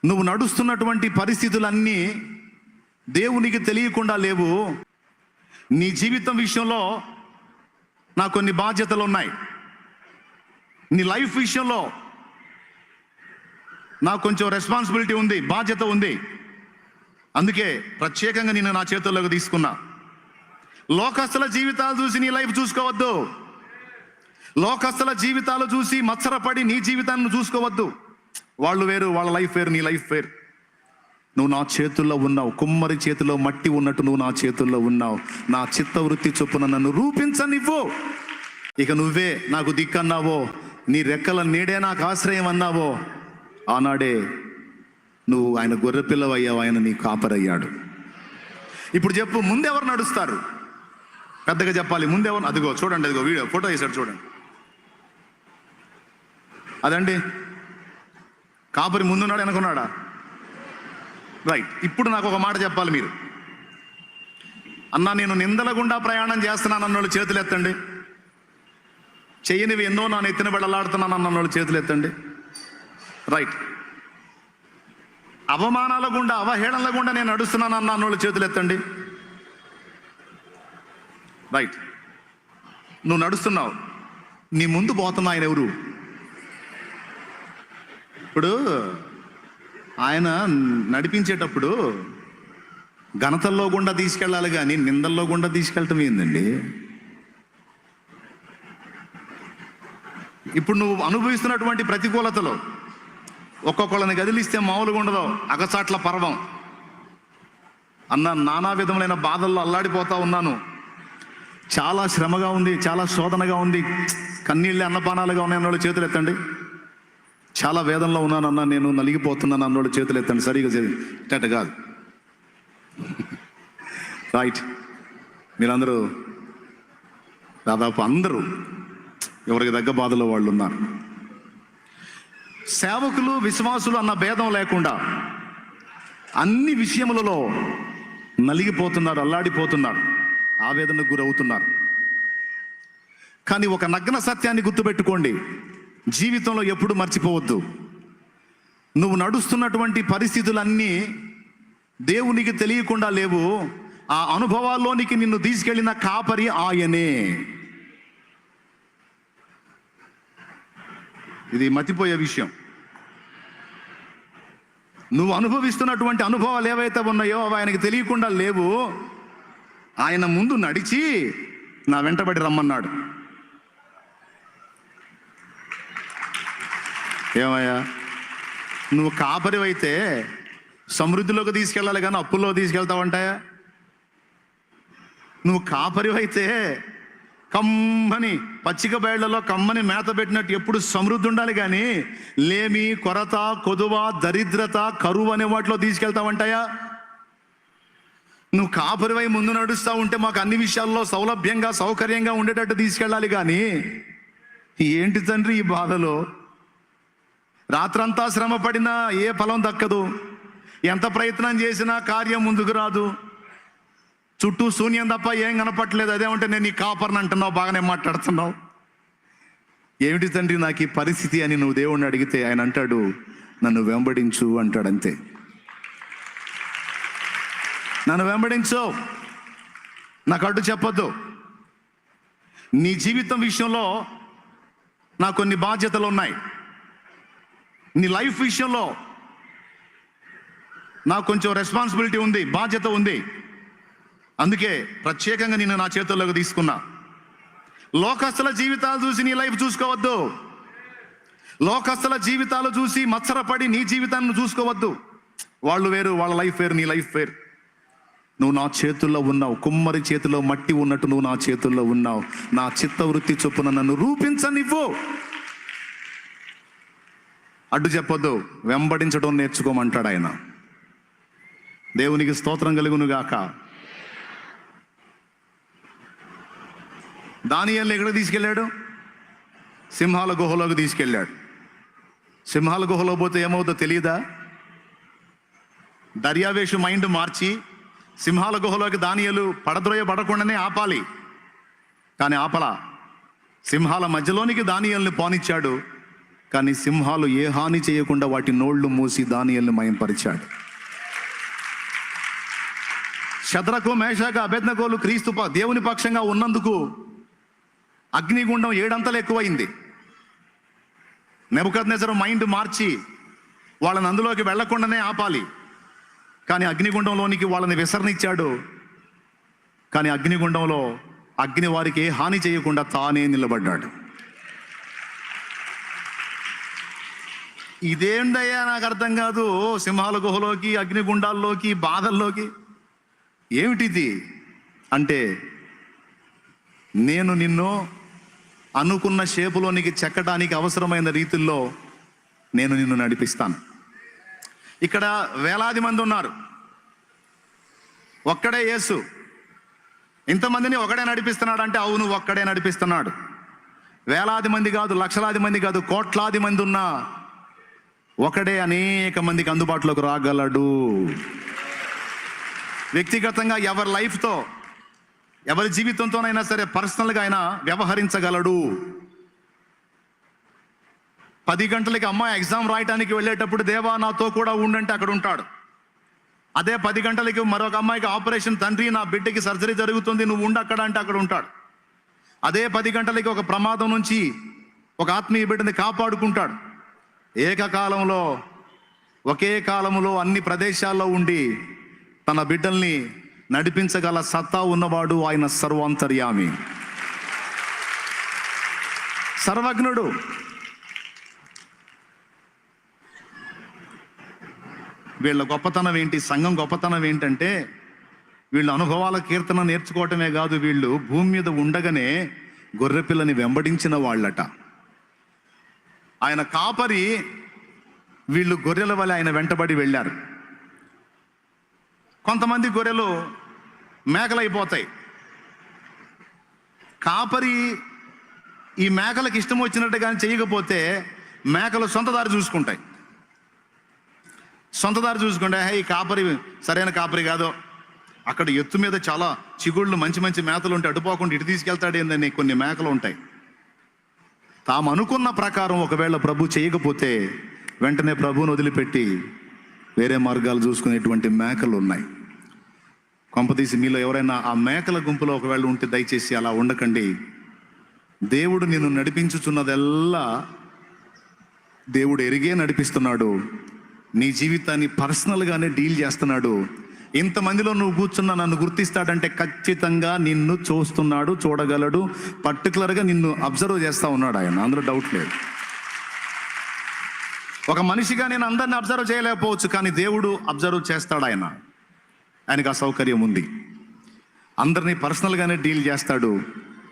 నువ్వు నడుస్తున్నటువంటి పరిస్థితులన్నీ దేవునికి తెలియకుండా లేవు. నీ జీవితం విషయంలో నాకు కొన్ని బాధ్యతలు ఉన్నాయి. నీ లైఫ్ విషయంలో నాకు కొంచెం రెస్పాన్సిబిలిటీ ఉంది, బాధ్యత ఉంది. అందుకే ప్రత్యేకంగా నేను నా చేతుల్లోకి తీసుకున్నా. లోకస్తుల జీవితాలు చూసి నీ లైఫ్ చూసుకోవద్దు. లోకస్తుల జీవితాలు చూసి మత్సరపడి నీ జీవితాన్ని చూసుకోవద్దు. వాళ్ళు వేరు, వాళ్ళ లైఫ్ వేరు, నీ లైఫ్ వేరు. నువ్వు నా చేతుల్లో ఉన్నావు. కుమ్మరి చేతిలో మట్టి ఉన్నట్టు నువ్వు నా చేతుల్లో ఉన్నావు. నా చిత్తవృత్తి చొప్పున నన్ను రూపించనివ్వు. ఇక నువ్వే నాకు దిక్కన్నావో, నీ రెక్కల నీడే నాకు ఆశ్రయం అన్నావో, ఆనాడే నువ్వు ఆయన గొర్రెపిల్లవయ్యావు, ఆయన నీ కాపరయ్యాడు. ఇప్పుడు చెప్పు, ముందెవరు నడుస్తారు? పెద్దగా చెప్పాలి. ముందెవరు? అదిగో చూడండి, అదిగో వీడియో ఫోటో వేశాడు చూడండి. అదండి కాపరి ముందున్నాడు, వెనుకున్నాడా? రైట్. ఇప్పుడు నాకు ఒక మాట చెప్పాలి మీరు. అన్నా నేను నిందల గుండా ప్రయాణం చేస్తున్నాను అన్నోళ్ళు చేతులు ఎత్తండి. చెయ్యనివి ఎన్నో నా నెత్తిన బెడలాడుతున్నాను అన్నోళ్ళు చేతులు ఎత్తండి. రైట్. అవమానాల గుండా, అవహేళనల గుండా నేను నడుస్తున్నాను అన్నోళ్ళు చేతులు ఎత్తండి. రైట్. నువ్వు నడుస్తున్నావు, నీ ముందు పోతున్నా ఆయన ఎవరు? ఇప్పుడు ఆయన నడిపించేటప్పుడు ఘనతల్లో గుండా తీసుకెళ్ళాలి కానీ నిందల్లో గుండా తీసుకెళ్ళటం ఏందండి? ఇప్పుడు నువ్వు అనుభవిస్తున్నటువంటి ప్రతికూలతలో ఒక్కొక్కళ్ళని కదిలిస్తే మామూలుగా ఉండదు. అగచాట్ల పర్వం అన్న నానా విధములైన బాధల్లో అల్లాడిపోతా ఉన్నాను. చాలా శ్రమగా ఉంది, చాలా శోధనగా ఉంది, కన్నీళ్ళే అన్నపానాలుగా ఉన్నాయి అన్నోళ్ళు చేతులు ఎత్తండి. చాలా వేదనలో ఉన్నానన్నా, నేను నలిగిపోతున్నాను అన్నోళ్ళు చేతులు ఎత్తండి. సరిగా ఇట్ట కాదు. రైట్. మీరందరూ దాదాపు అందరూ ఎవరికి తగ్గ బాధలో వాళ్ళు ఉన్నారు. సేవకులు విశ్వాసులు అన్న భేదం లేకుండా అన్ని విషయములలో నలిగిపోతున్నారు, అల్లాడిపోతున్నారు, ఆవేదనకు గురవుతున్నారు. కానీ ఒక నగ్న సత్యాన్ని గుర్తుపెట్టుకోండి, జీవితంలో ఎప్పుడు మర్చిపోవద్దు. నువ్వు నడుస్తున్నటువంటి పరిస్థితులన్నీ దేవునికి తెలియకుండా లేవు. ఆ అనుభవాల్లోనికి నిన్ను తీసుకెళ్ళిన కాపరి ఆయనే. ఇది మతిపోయే విషయం. నువ్వు అనుభవిస్తున్నటువంటి అనుభవాలు ఏవైతే ఉన్నాయో అవి ఆయనకి తెలియకుండా లేవు. ఆయన ముందు నడిచి నా వెంటబడి రమ్మన్నాడు. ఏమయ్యా, నువ్వు కాపరివైతే సమృద్ధిలోకి తీసుకెళ్ళాలి కానీ అప్పుల్లో తీసుకెళ్తావంటాయా? నువ్వు కాపరివైతే కమ్మని పచ్చిక బయళ్లలో కమ్మని మేత పెట్టినట్టు ఎప్పుడు సమృద్ధి ఉండాలి కానీ లేమి, కొరత, కొదువ, దరిద్రత, కరువు అనే వాటిలో తీసుకెళ్తావంటాయా? నువ్వు కాపరివై ముందు నడుస్తూ ఉంటే మాకు అన్ని విషయాల్లో సౌలభ్యంగా, సౌకర్యంగా ఉండేటట్టు తీసుకెళ్ళాలి కానీ ఏంటి తండ్రి ఈ బాధలో? రాత్రంతా శ్రమ పడినా ఏ ఫలం దక్కదు, ఎంత ప్రయత్నం చేసినా కార్యం ముందుకు రాదు, చుట్టూ శూన్యం తప్ప ఏం కనపట్లేదు. అదేమంటే నేను నీ కాపర్ని అంటున్నావు, బాగానే మాట్లాడుతున్నావు. ఏమిటి తండ్రి నాకు ఈ పరిస్థితి అని నువ్వు దేవుణ్ణి అడిగితే ఆయన అంటాడు, నన్ను వెంబడించు అంటాడు. అంతే. నన్ను వెంబడించు, నాకు అడ్డు చెప్పొద్దు. నీ జీవితం విషయంలో నాకు కొన్ని బాధ్యతలు ఉన్నాయి. నీ లైఫ్ విషయంలో నాకు కొంచెం రెస్పాన్సిబిలిటీ ఉంది, బాధ్యత ఉంది. అందుకే ప్రత్యేకంగా నేను నా చేతుల్లోకి తీసుకున్నా. లోకస్తుల జీవితాలు చూసి నీ లైఫ్ చూసుకోవద్దు. లోకస్తుల జీవితాలు చూసి మత్సరపడి నీ జీవితాన్ని చూసుకోవద్దు. వాళ్ళు వేరు, వాళ్ళ లైఫ్ వేరు, నీ లైఫ్ వేరు. నువ్వు నా చేతుల్లో ఉన్నావు. కుమ్మరి చేతిలో మట్టి ఉన్నట్టు నువ్వు నా చేతుల్లో ఉన్నావు. నా చిత్తవృత్తి చొప్పున నన్ను రూపించనివ్వు. అడ్డు చెప్పొద్దు, వెంబడించడం నేర్చుకోమంటాడు ఆయన. దేవునికి స్తోత్రం కలుగును గాక. దానియేలుని ఎక్కడికి తీసుకెళ్ళాడు? సింహాల గుహలోకి తీసుకెళ్ళాడు. సింహాల గుహలో పోతే ఏమవుతుందో తెలియదా? దర్యావేషు మైండ్ మార్చి సింహాల గుహలోకి దానియేలు పడకుండానే ఆపాలి, కానీ ఆపలా. సింహాల మధ్యలోనికి దానియేలుని పోనిచ్చాడు. కానీ సింహాలు ఏ హాని చేయకుండా వాటి నోళ్లు మూసి దానియేలును మయంపరిచాడు. శద్రకు, మేషాకు, అబేద్నెగోలు క్రీస్తు దేవుని పక్షంగా ఉన్నందుకు అగ్నిగుండం 7 అంతలు ఎక్కువైంది. నెబుకద్నెజరు మైండ్ మార్చి వాళ్ళని అందులోకి వెళ్లకుండానే ఆపాలి, కానీ అగ్నిగుండంలోనికి వాళ్ళని విసరణిచ్చాడు. కానీ అగ్నిగుండంలో అగ్ని వారికి ఏ హాని చేయకుండా తానే నిలబడ్డాడు. ఇదేందయ్యా నాకు అర్థం కాదు, సింహాల గుహలోకి, అగ్నిగుండాల్లోకి, బాధల్లోకి, ఏమిటిది అంటే, నేను నిన్ను అనుకున్న షేపులోనికి చెక్కడానికి అవసరమైన రీతుల్లో నేను నిన్ను నడిపిస్తాను. ఇక్కడ వేలాది మంది ఉన్నారు, ఒక్కడే యేసు. ఇంతమందిని ఒకడే నడిపిస్తున్నాడు అంటే అవును, ఒక్కడే నడిపిస్తున్నాడు. వేలాది మంది కాదు, లక్షలాది మంది కాదు, కోట్లాది మంది ఉన్నా ఒకడే అనేక మందికి అందుబాటులోకి రాగలడు. వ్యక్తిగతంగా ఎవరి లైఫ్తో, ఎవరి జీవితంతోనైనా సరే పర్సనల్గా ఆయన వ్యవహరించగలడు. 10 గంటలకి అమ్మాయి ఎగ్జామ్ రాయటానికి వెళ్ళేటప్పుడు దేవా నాతో కూడా ఉండంటే అక్కడ ఉంటాడు. అదే 10 గంటలకి మరొక అమ్మాయికి ఆపరేషన్, తండ్రి నా బిడ్డకి సర్జరీ జరుగుతుంది నువ్వు ఉండు అక్కడ అంటే అక్కడ ఉంటాడు. అదే 10 గంటలకి ఒక ప్రమాదం నుంచి ఒక ఆత్మీయ బిడ్డని కాపాడుకుంటాడు. ఏకకాలంలో, ఒకే కాలంలో అన్ని ప్రదేశాల్లో ఉండి తన బిడ్డల్ని నడిపించగల సత్తా ఉన్నవాడు ఆయన సర్వాంతర్యామి, సర్వజ్ఞుడు. వీళ్ళ గొప్పతనం ఏంటి, సంఘం గొప్పతనం ఏంటంటే, వీళ్ళు అనుభవాల కీర్తన నేర్చుకోవటమే కాదు, వీళ్ళు భూమి మీద ఉండగానే గొర్రెపిల్లని వెంబడించిన వాళ్ళట. ఆయన కాపరి, వీళ్ళు గొర్రెల వలె ఆయన వెంటబడి వెళ్ళారు. కొంతమంది గొర్రెలు మేకలైపోతాయి. కాపరి ఈ మేకలకు ఇష్టం వచ్చినట్టుగా చేయకపోతే మేకలు సొంత దారి చూసుకుంటాయి. సొంత దారి చూసుకుంటే ఈ కాపరి సరైన కాపరి కాదు, అక్కడ ఎత్తు మీద చాలా చిగుళ్ళు మంచి మంచి మేతలు ఉంటే అడ్డుపోకుండా ఇటు తీసుకెళ్తాడు ఏందని కొన్ని మేకలు ఉంటాయి. తాము అనుకున్న ప్రకారం ఒకవేళ ప్రభు చేయకపోతే వెంటనే ప్రభువును వదిలిపెట్టి వేరే మార్గాలు చూసుకునేటువంటి మేకలు ఉన్నాయి. కొంపతీసి మీలో ఎవరైనా ఆ మేకల గుంపులో ఒకవేళ ఉంటే దయచేసి అలా ఉండకండి. దేవుడు నిన్ను నడిపించుచున్నదెల్లా దేవుడు ఎరిగే నడిపిస్తున్నాడు. నీ జీవితాన్ని పర్సనల్గానే డీల్ చేస్తున్నాడు. ఇంతమందిలో నువ్వు కూర్చున్నా నన్ను గుర్తిస్తాడంటే ఖచ్చితంగా నిన్ను చూస్తున్నాడు, చూడగలడు, పర్టికులర్గా నిన్ను అబ్జర్వ్ చేస్తూ ఉన్నాడు ఆయన, అందులో డౌట్ లేదు. ఒక మనిషిగా నేను అందరిని అబ్జర్వ్ చేయలేకపోవచ్చు, కానీ దేవుడు అబ్జర్వ్ చేస్తాడు. ఆయనకు ఆ సౌకర్యం ఉంది. అందరినీ పర్సనల్గానే డీల్ చేస్తాడు,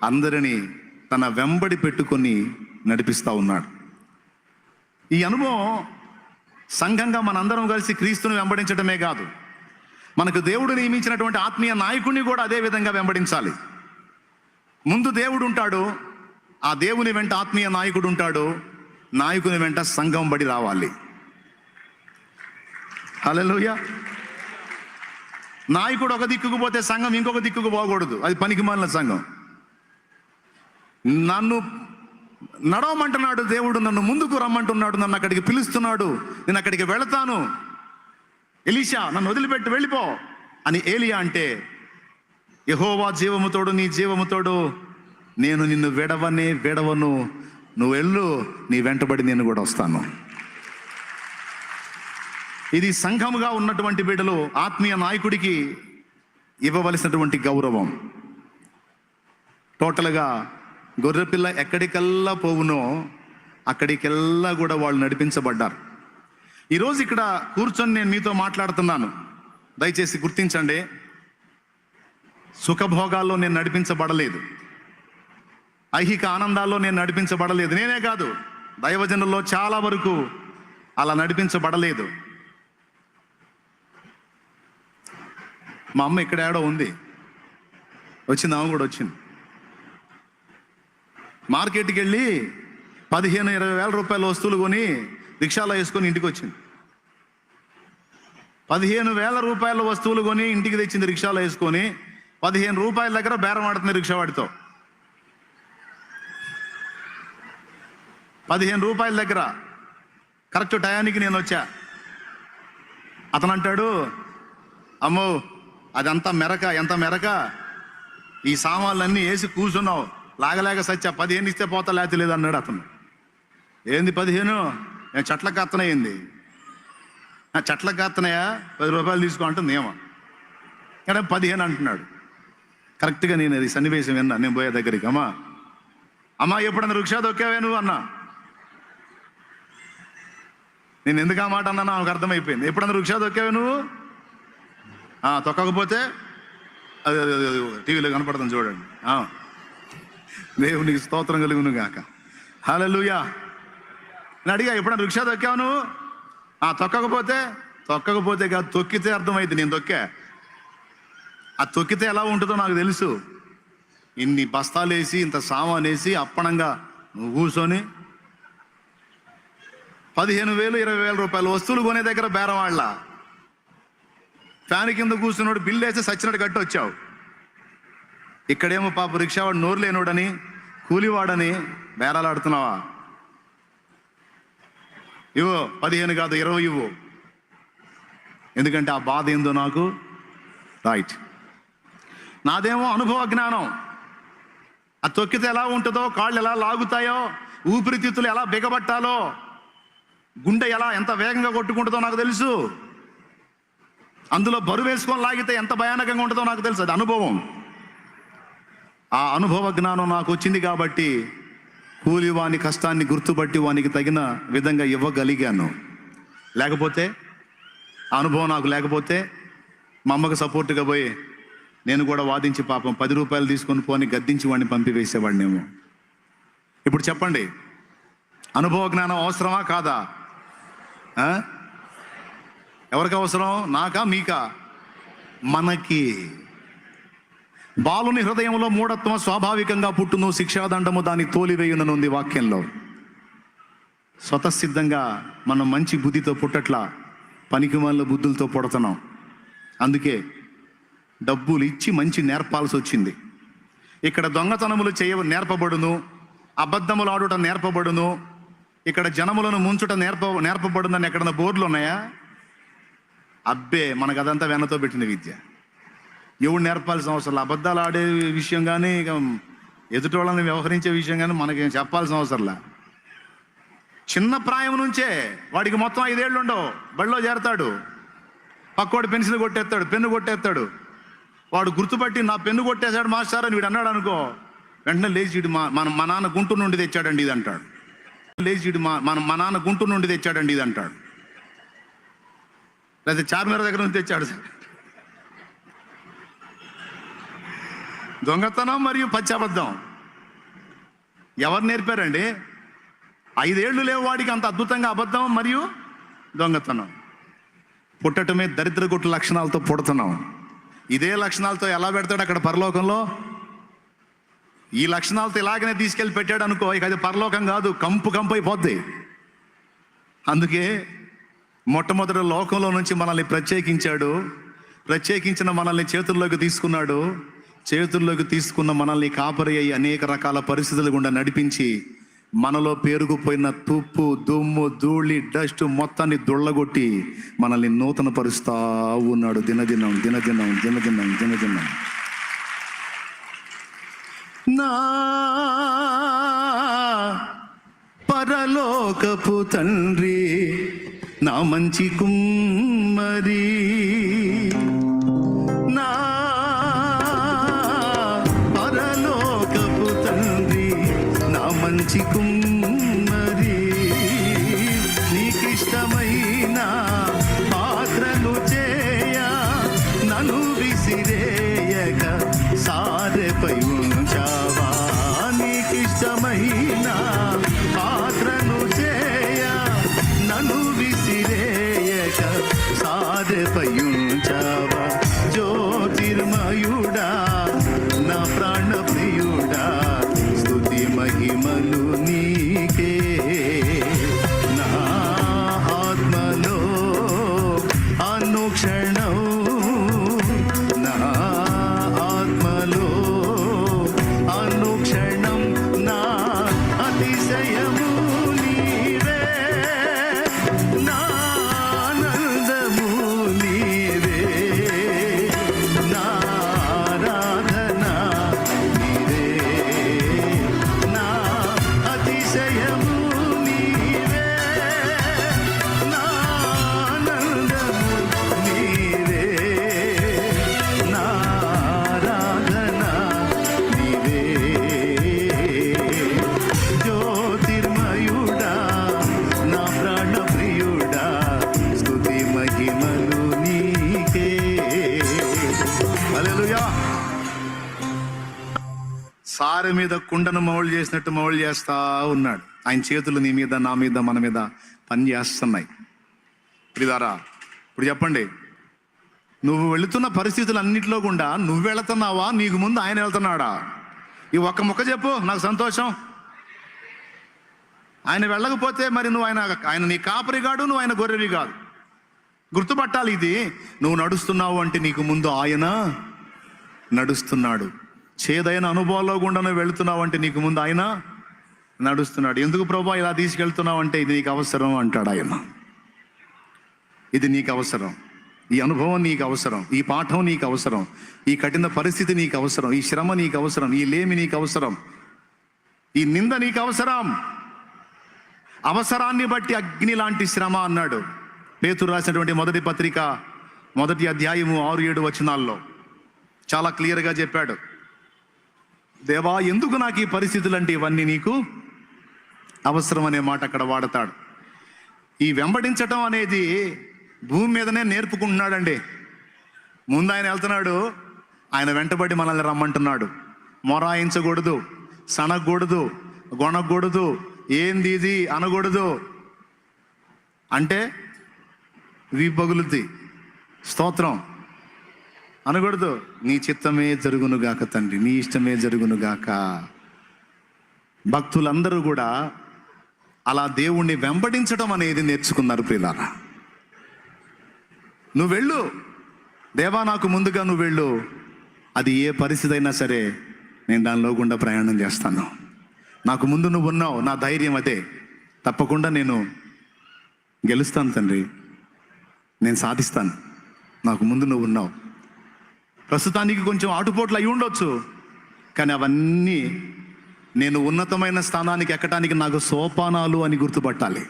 అందరినీ తన వెంబడి పెట్టుకొని నడిపిస్తూ ఉన్నాడు. ఈ అనుభవం సంఘంగా మనందరం కలిసి క్రీస్తుని వెంబడించడమే కాదు, మనకు దేవుడు నియమించినటువంటి ఆత్మీయ నాయకుడిని కూడా అదే విధంగా వెంబడించాలి. ముందు దేవుడు ఉంటాడు, ఆ దేవుని వెంట ఆత్మీయ నాయకుడు ఉంటాడు, నాయకుని వెంట సంఘం బడి రావాలి. హల్లెలూయా. నాయకుడు ఒక దిక్కుకు పోతే సంఘం ఇంకొక దిక్కుకు పోకూడదు, అది పనికిమాలిన సంఘం. నన్ను నడవమంటున్నాడు దేవుడు, నన్ను ముందుకు రమ్మంటున్నాడు, నన్ను అక్కడికి పిలుస్తున్నాడు, నేను అక్కడికి వెళతాను. ఎలీషా నన్ను వదిలిపెట్టి వెళ్ళిపో అని ఏలియా అంటే, యెహోవా జీవముతోడు, నీ జీవముతోడు నేను నిన్ను విడవను, నువ్వు వెళ్ళు, నీ వెంటబడి నేను కూడా వస్తాను. ఇది సంఘముగా ఉన్నటువంటి బిడ్డలు ఆత్మీయ నాయకుడికి ఇవ్వవలసినటువంటి గౌరవం. టోటల్గా గొర్రెపిల్ల ఎక్కడికెల్లా పోవునో అక్కడికెల్లా కూడా వాళ్ళు నడిపించబడ్డారు. ఈరోజు ఇక్కడ కూర్చొని నేను మీతో మాట్లాడుతున్నాను, దయచేసి గుర్తించండి. సుఖభోగాల్లో నేను నడిపించబడలేదు, ఐహిక ఆనందాల్లో నేను నడిపించబడలేదు. నేనే కాదు, దైవజనుల్లో చాలా వరకు అలా నడిపించబడలేదు. మా అమ్మ ఇక్కడ ఏడో ఉంది, వచ్చింది, ఆమె కూడా వచ్చింది. మార్కెట్కి వెళ్ళి 15-20 వేల రూపాయల వస్తువులు కొని రిక్షాలో వేసుకొని ఇంటికి వచ్చింది. 15,000 రూపాయల వస్తువులు కొని ఇంటికి తెచ్చింది రిక్షాలో వేసుకొని. 15 రూపాయల దగ్గర బేరం ఆడుతుంది రిక్షా వాడితో. 15 రూపాయల దగ్గర కరెక్ట్ టయానికి నేను వచ్చా. అతను అంటాడు, అమ్మో అదంతా మెరక, ఎంత మెరక, ఈ సామాన్లన్నీ వేసి కూర్చున్నావు, లాగలేక సచ్చా, 15 ఇస్తే పోతా లేకపోతే లేదు అన్నాడు అతను. ఏంది 15? నేను చెట్ల కత్తనయ్యింది. చెట్ల కత్తనయా 10 రూపాయలు తీసుకో అంటుంది ఏమో, కానీ 15 అంటున్నాడు. కరెక్ట్గా నేను అది సన్నివేశం విన్నా. నేను పోయే దగ్గరికి, అమ్మా ఎప్పుడన్నా రిక్షా దొక్కావే నువ్వు అన్నా. నేను ఎందుకు ఆ మాట అన్నా నాకు అర్థమైపోయింది. ఎప్పుడన్నా రిక్షా దొక్కావే నువ్వు? తొక్కకపోతే అది టీవీలో కనపడుతుంది చూడండి. దేవునికి స్తోత్రం కలుగును గాక. హల్లెలూయా. నేను అడిగా, ఎప్పుడన్నా రిక్షా దొక్కావు నువ్వు? తొక్కకపోతే కాదు, తొక్కితే అర్థమైంది. నేను తొక్కా. ఆ తొక్కితే ఎలా ఉంటుందో నాకు తెలుసు. ఇన్ని బస్తాలు వేసి, ఇంత సామాన్ వేసి, అప్పనంగా నువ్వు కూర్చొని 15,000 20,000 రూపాయలు వస్తువులు కొనే దగ్గర బేరం వాళ్ళ ఫ్యాన్ కింద కూర్చున్నాడు, బిల్లు వేసి సచ్చినట్టు కట్టి వచ్చావు. ఇక్కడేమో పాప రిక్షావాడు నోరు లేనోడని, కూలివాడని బేరాలు ఆడుతున్నావా? ఇవ్వు 15 కాదు 20 ఇవ్వు. ఎందుకంటే ఆ బాధ ఏందో నాకు రైట్. నాదేమో అనుభవ జ్ఞానం. ఆ తొక్కితే ఎలా ఉంటుందో, కాళ్ళు ఎలా లాగుతాయో, ఊపిరితిత్తులు ఎలా బిగబట్టాలో, గుండె ఎంత వేగంగా కొట్టుకుంటుందో నాకు తెలుసు. అందులో బరువు వేసుకొని లాగితే ఎంత భయానకంగా ఉంటుందో నాకు తెలుసు. అది అనుభవం. ఆ అనుభవ జ్ఞానం నాకు వచ్చింది కాబట్టి కూలి వాని కష్టాన్ని గుర్తుపట్టి వానికి తగిన విధంగా ఇవ్వగలిగాను. లేకపోతే ఆ అనుభవం నాకు లేకపోతే మా అమ్మకు సపోర్ట్గా పోయి నేను కూడా వాదించి పాపం 10 రూపాయలు తీసుకొని పోని గద్దించి వాడిని పంపివేసేవాడినేమో. ఇప్పుడు చెప్పండి, అనుభవ జ్ఞానం అవసరమా కాదా? ఎవరికి అవసరం? నాకా మీకా? మనకి. బాలుని హృదయంలో మూఢత్వం స్వాభావికంగా పుట్టును, శిక్షాదండము దాన్ని తోలివేయుననుంది వాక్యంలో. స్వతసిద్ధంగా మనం మంచి బుద్ధితో పుట్టట్లా, పనికిమాలిన బుద్ధులతో పుడుతున్నాం. అందుకే డబ్బులు ఇచ్చి మంచి నేర్పాల్సి వచ్చింది. ఇక్కడ దొంగతనములు నేర్పబడును, అబద్ధములు ఆడుట నేర్పబడును, ఇక్కడ జనములను ముంచుట నేర్పబడునని ఎక్కడన్నా బోర్డులు ఉన్నాయా? అబ్బే, మనకు అదంతా వెనతో పెట్టిన విద్య. ఎవడు నేర్పాల్సిన అవసరం. అబద్ధాలు ఆడే విషయం కానీ, ఇక ఎదుటి వాళ్ళని వ్యవహరించే విషయం కానీ మనకి చెప్పాల్సిన అవసరంలా. చిన్న ప్రాయం నుంచే వాడికి మొత్తం 5 ఏళ్ళు ఉండవు. బడిలో చేరతాడు, పక్కోడు పెన్సిల్ కొట్టేస్తాడు, పెన్ను కొట్టేస్తాడు. వాడు గుర్తుపట్టి నా పెన్ను కొట్టేశాడు మాస్టర్ అని వీడు అన్నాడు అనుకో, వెంటనే లేచి మా నాన్న గుంటూరు నుండి తెచ్చాడండి ఇది అంటాడు. మా నాన్న గుంటూరు నుండి తెచ్చాడండి ఇది అంటాడు. లేదా చార్మినార్ దగ్గర నుంచి తెచ్చాడు. దొంగతనం మరియు పచ్చబద్ధం ఎవరు నేర్పారండి? 5 ఏళ్ళు లేవు వాడికి అంత అద్భుతంగా అబద్ధం మరియు దొంగతనం. పుట్టటమే దరిద్రగుట్టు లక్షణాలతో పుడుతున్నాం. ఇదే లక్షణాలతో ఎలా పెడతాడు అక్కడ పరలోకంలో? ఈ లక్షణాలతో ఇలాగనే తీసుకెళ్ళి పెట్టాడు అనుకో, ఇక అది పరలోకం కాదు, కంపు అయిపోద్ది. అందుకే మొట్టమొదటి లోకంలో నుంచి మనల్ని ప్రత్యేకించిన మనల్ని చేతుల్లోకి తీసుకున్నాడు. చేతుల్లోకి తీసుకున్న మనల్ని కాపరి అయ్యి అనేక రకాల పరిస్థితులు గుండా నడిపించి మనలో పేరుకుపోయిన తుప్పు, దుమ్ము, ధూళి, డస్ట్ మొత్తాన్ని దొళ్ళగొట్టి మనల్ని నూతన పరుస్తా ఉన్నాడు దినదినం. నా పరలోకపు తండ్రి, నా మంచి కుమ్మరి, నా పరలోకపు తండ్రి, నా మంచి కుమ్మరి, నీకిష్టమైన పాత్రను చేయ నన్ను విసిరేయక సారెపై ఉంచావా. నీకిష్టమైన పాత్రను చేయ నన్ను విసిరేయక సారెపై ఉంచావా. జ్యోతిర్మయుడా, నా ప్రాణ ప్రియుడా, స్తుతి మహిమలు నీకే. నా ఆత్మలో అనుక్షణం, నా ఆత్మలో అనుక్షణం, నా అతిశయము సారె మీద కుండను మౌళ్ళు చేసినట్టు మౌళ్ళు చేస్తా ఉన్నాడు. ఆయన చేతులు నీ మీద, నా మీద, మన మీద పని చేస్తున్నాయి. ప్రియులారా, ఇప్పుడు చెప్పండి, నువ్వు వెళుతున్న పరిస్థితులు అన్నింటిలో గుండా నువ్వు వెళుతున్నావా, నీకు ముందు ఆయన వెళ్తున్నాడా? ఈ ఒక్క ముక్క చెప్పు, నాకు సంతోషం. ఆయన వెళ్ళకపోతే మరి నువ్వు ఆయన నీ కాపరిగాడు, నువ్వు ఆయన గొర్రెవి కాదు. గుర్తుపట్టాలి ఇది. నువ్వు నడుస్తున్నావు అంటే నీకు ముందు ఆయన నడుస్తున్నాడు. చేదైన అనుభవాల్లో గుండా నువ్వు వెళుతున్నావు అంటే నీకు ముందు ఆయన నడుస్తున్నాడు. ఎందుకు ప్రభా ఇలా తీసుకెళ్తున్నావు అంటే ఇది నీకు అవసరం అంటాడు ఆయన. ఇది నీకు అవసరం, ఈ అనుభవం నీకు అవసరం, ఈ పాఠం నీకు అవసరం, ఈ కఠిన పరిస్థితి నీకు అవసరం, ఈ శ్రమ నీకు అవసరం, ఈ లేమి నీకు అవసరం, ఈ నింద నీకు అవసరం. అవసరాన్ని బట్టి అగ్ని లాంటి శ్రమ అన్నాడు పేతురు రాసినటువంటి మొదటి పత్రిక 1వ అధ్యాయము 6-7 వచనాల్లో చాలా క్లియర్గా చెప్పాడు. దేవా, ఎందుకు నాకు ఈ పరిస్థితులు అంటే ఇవన్నీ నీకు అవసరం అనే మాట అక్కడ వాడతాడు. ఈ వెంబడించటం అనేది భూమి మీదనే నేర్పుకుంటున్నాడండి. ముందు ఆయన వెళ్తున్నాడు, ఆయన వెంటబడి మనల్ని రమ్మంటున్నాడు. మొరాయించకూడదు, సనగకూడదు, గొనకూడదు, ఏంది ఇది అనకూడదు. అంటే పగులుద్ది, స్తోత్రం అనకూడదు. నీ చిత్తమే జరుగునుగాక తండ్రి, నీ ఇష్టమే జరుగునుగాక. భక్తులందరూ కూడా అలా దేవుణ్ణి వెంబడించడం అనేది నేర్చుకున్నారు. ప్రియులారా, నువ్వు వెళ్ళు, దేవా నాకు ముందుగా నువ్వు వెళ్ళు. అది ఏ పరిస్థితి అయినా సరే నేను దానిలో గుండా ప్రయాణం చేస్తాను. నాకు ముందు నువ్వు ఉన్నావు, నా ధైర్యం అదే. తప్పకుండా నేను గెలుస్తాను తండ్రి, నేను సాధిస్తాను. నాకు ముందు నువ్వు ఉన్నావు. ప్రస్తుతానికి కొంచెం ఆటుపోట్లు అయి ఉండొచ్చు, కానీ అవన్నీ నేను ఉన్నతమైన స్థానానికి ఎక్కడానికి నాకు సోపానాలు అని గుర్తుపట్టాలి.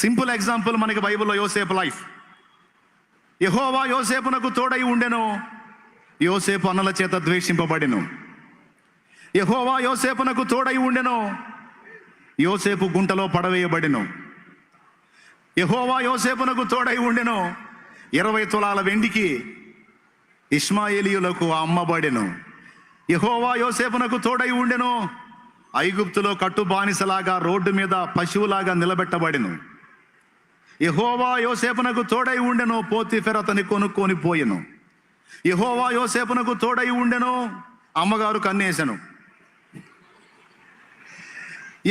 సింపుల్ ఎగ్జాంపుల్ మనకి బైబిల్లో యోసేపు లైఫ్. యెహోవా యోసేపునకు తోడై ఉండెను, యోసేపు అన్నల చేత ద్వేషింపబడెను. యెహోవా యోసేపునకు తోడై ఉండెను, యోసేపు గుంటలో పడవేయబడెను. యెహోవా యోసేపునకు తోడై ఉండెను, 20 తులాల వెండికి ఇష్మాయేలీయులకు అమ్మబడెను. యెహోవా యోసేపునకు తోడై ఉండెను, ఐగుప్తులో కట్టు బానిసలాగా రోడ్డు మీద పశువులాగా నిలబెట్టబడెను. యెహోవా యోసేపునకు తోడై ఉండెను, పోతీఫెర అతని కొనుక్కొని పోయెను. యెహోవా యోసేపునకు తోడై ఉండెను, అమ్మగారు కన్నేసెను.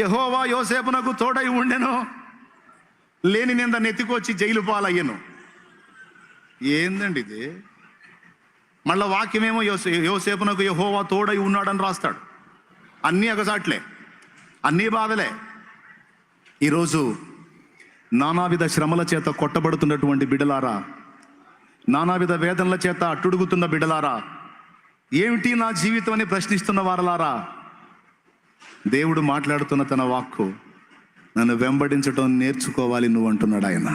యెహోవా యోసేపునకు తోడై ఉండెను, లేని నింద నెత్తికొచ్చి జైలు పాలయ్యను. ఏందండి ఇది? మళ్ళా వాక్యమేమో యోసేపునకు యెహోవా తోడై ఉన్నాడని రాస్తాడు. అన్నీ అగసాట్లే, అన్నీ బాధలే. ఈరోజు నానావిధ శ్రమల చేత కొట్టబడుతున్నటువంటి బిడ్డలారా, నానావిధ వేదనల చేత అట్టుడుగుతున్న బిడ్డలారా, ఏమిటి నా జీవితం అని ప్రశ్నిస్తున్న వారలారా, దేవుడు మాట్లాడుతున్న తన వాక్కు, నన్ను వెంబడించడం నేర్చుకోవాలి నువ్వు అంటున్నాడు ఆయన.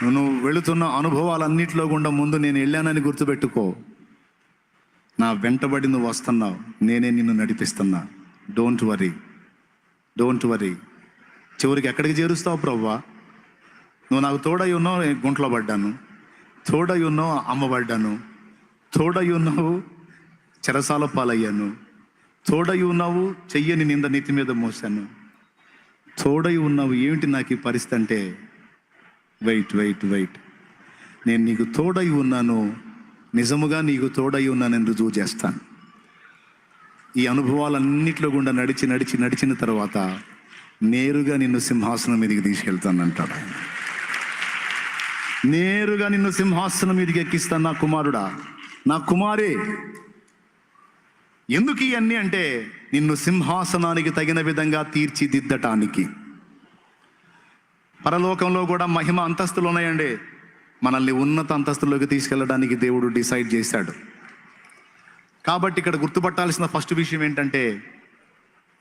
నువ్వు వెళుతున్న అనుభవాలన్నింటిలో గుండా ముందు నేను వెళ్ళానని గుర్తుపెట్టుకో. నా వెంటబడి నువ్వు వస్తున్నావు, నేనే నిన్ను నడిపిస్తున్నా. Don't worry, don't worry. చివరికి ఎక్కడికి చేరుస్తావు ప్రభువా? నువ్వు నాకు తోడై ఉన్నావు, గుంట్లో పడ్డాను, తోడై ఉన్నావు, అమ్మబడ్డాను, తోడై ఉన్నావు, చెరసాల పాలయ్యాను, తోడై ఉన్నావు, చెయ్యని నింద నెత్తి మీద మోసాను, తోడై ఉన్నావు. ఏమిటి నాకు ఈ పరిస్థితి అంటే, వెయిట్ వెయిట్ వెయిట్, నేను నీకు తోడై ఉన్నాను, నిజముగా నీకు తోడై ఉన్నానని రుజువు చేస్తాను. ఈ అనుభవాలన్నింటిలో గుండా నడిచిన తర్వాత నేరుగా నిన్ను సింహాసనం మీదకి తీసుకెళ్తానంటాడు. నేరుగా నిన్ను సింహాసనం మీదకి ఎక్కిస్తాను నా కుమారుడా, నా కుమారే. ఎందుకు ఇవన్నీ అంటే నిన్ను సింహాసనానికి తగిన విధంగా తీర్చిదిద్దటానికి. పరలోకంలో కూడా మహిమ అంతస్తులు ఉన్నాయండి. మనల్ని ఉన్నత అంతస్తులోకి తీసుకెళ్ళడానికి దేవుడు డిసైడ్ చేశాడు. కాబట్టి ఇక్కడ గుర్తుపట్టాల్సిన ఫస్ట్ విషయం ఏంటంటే,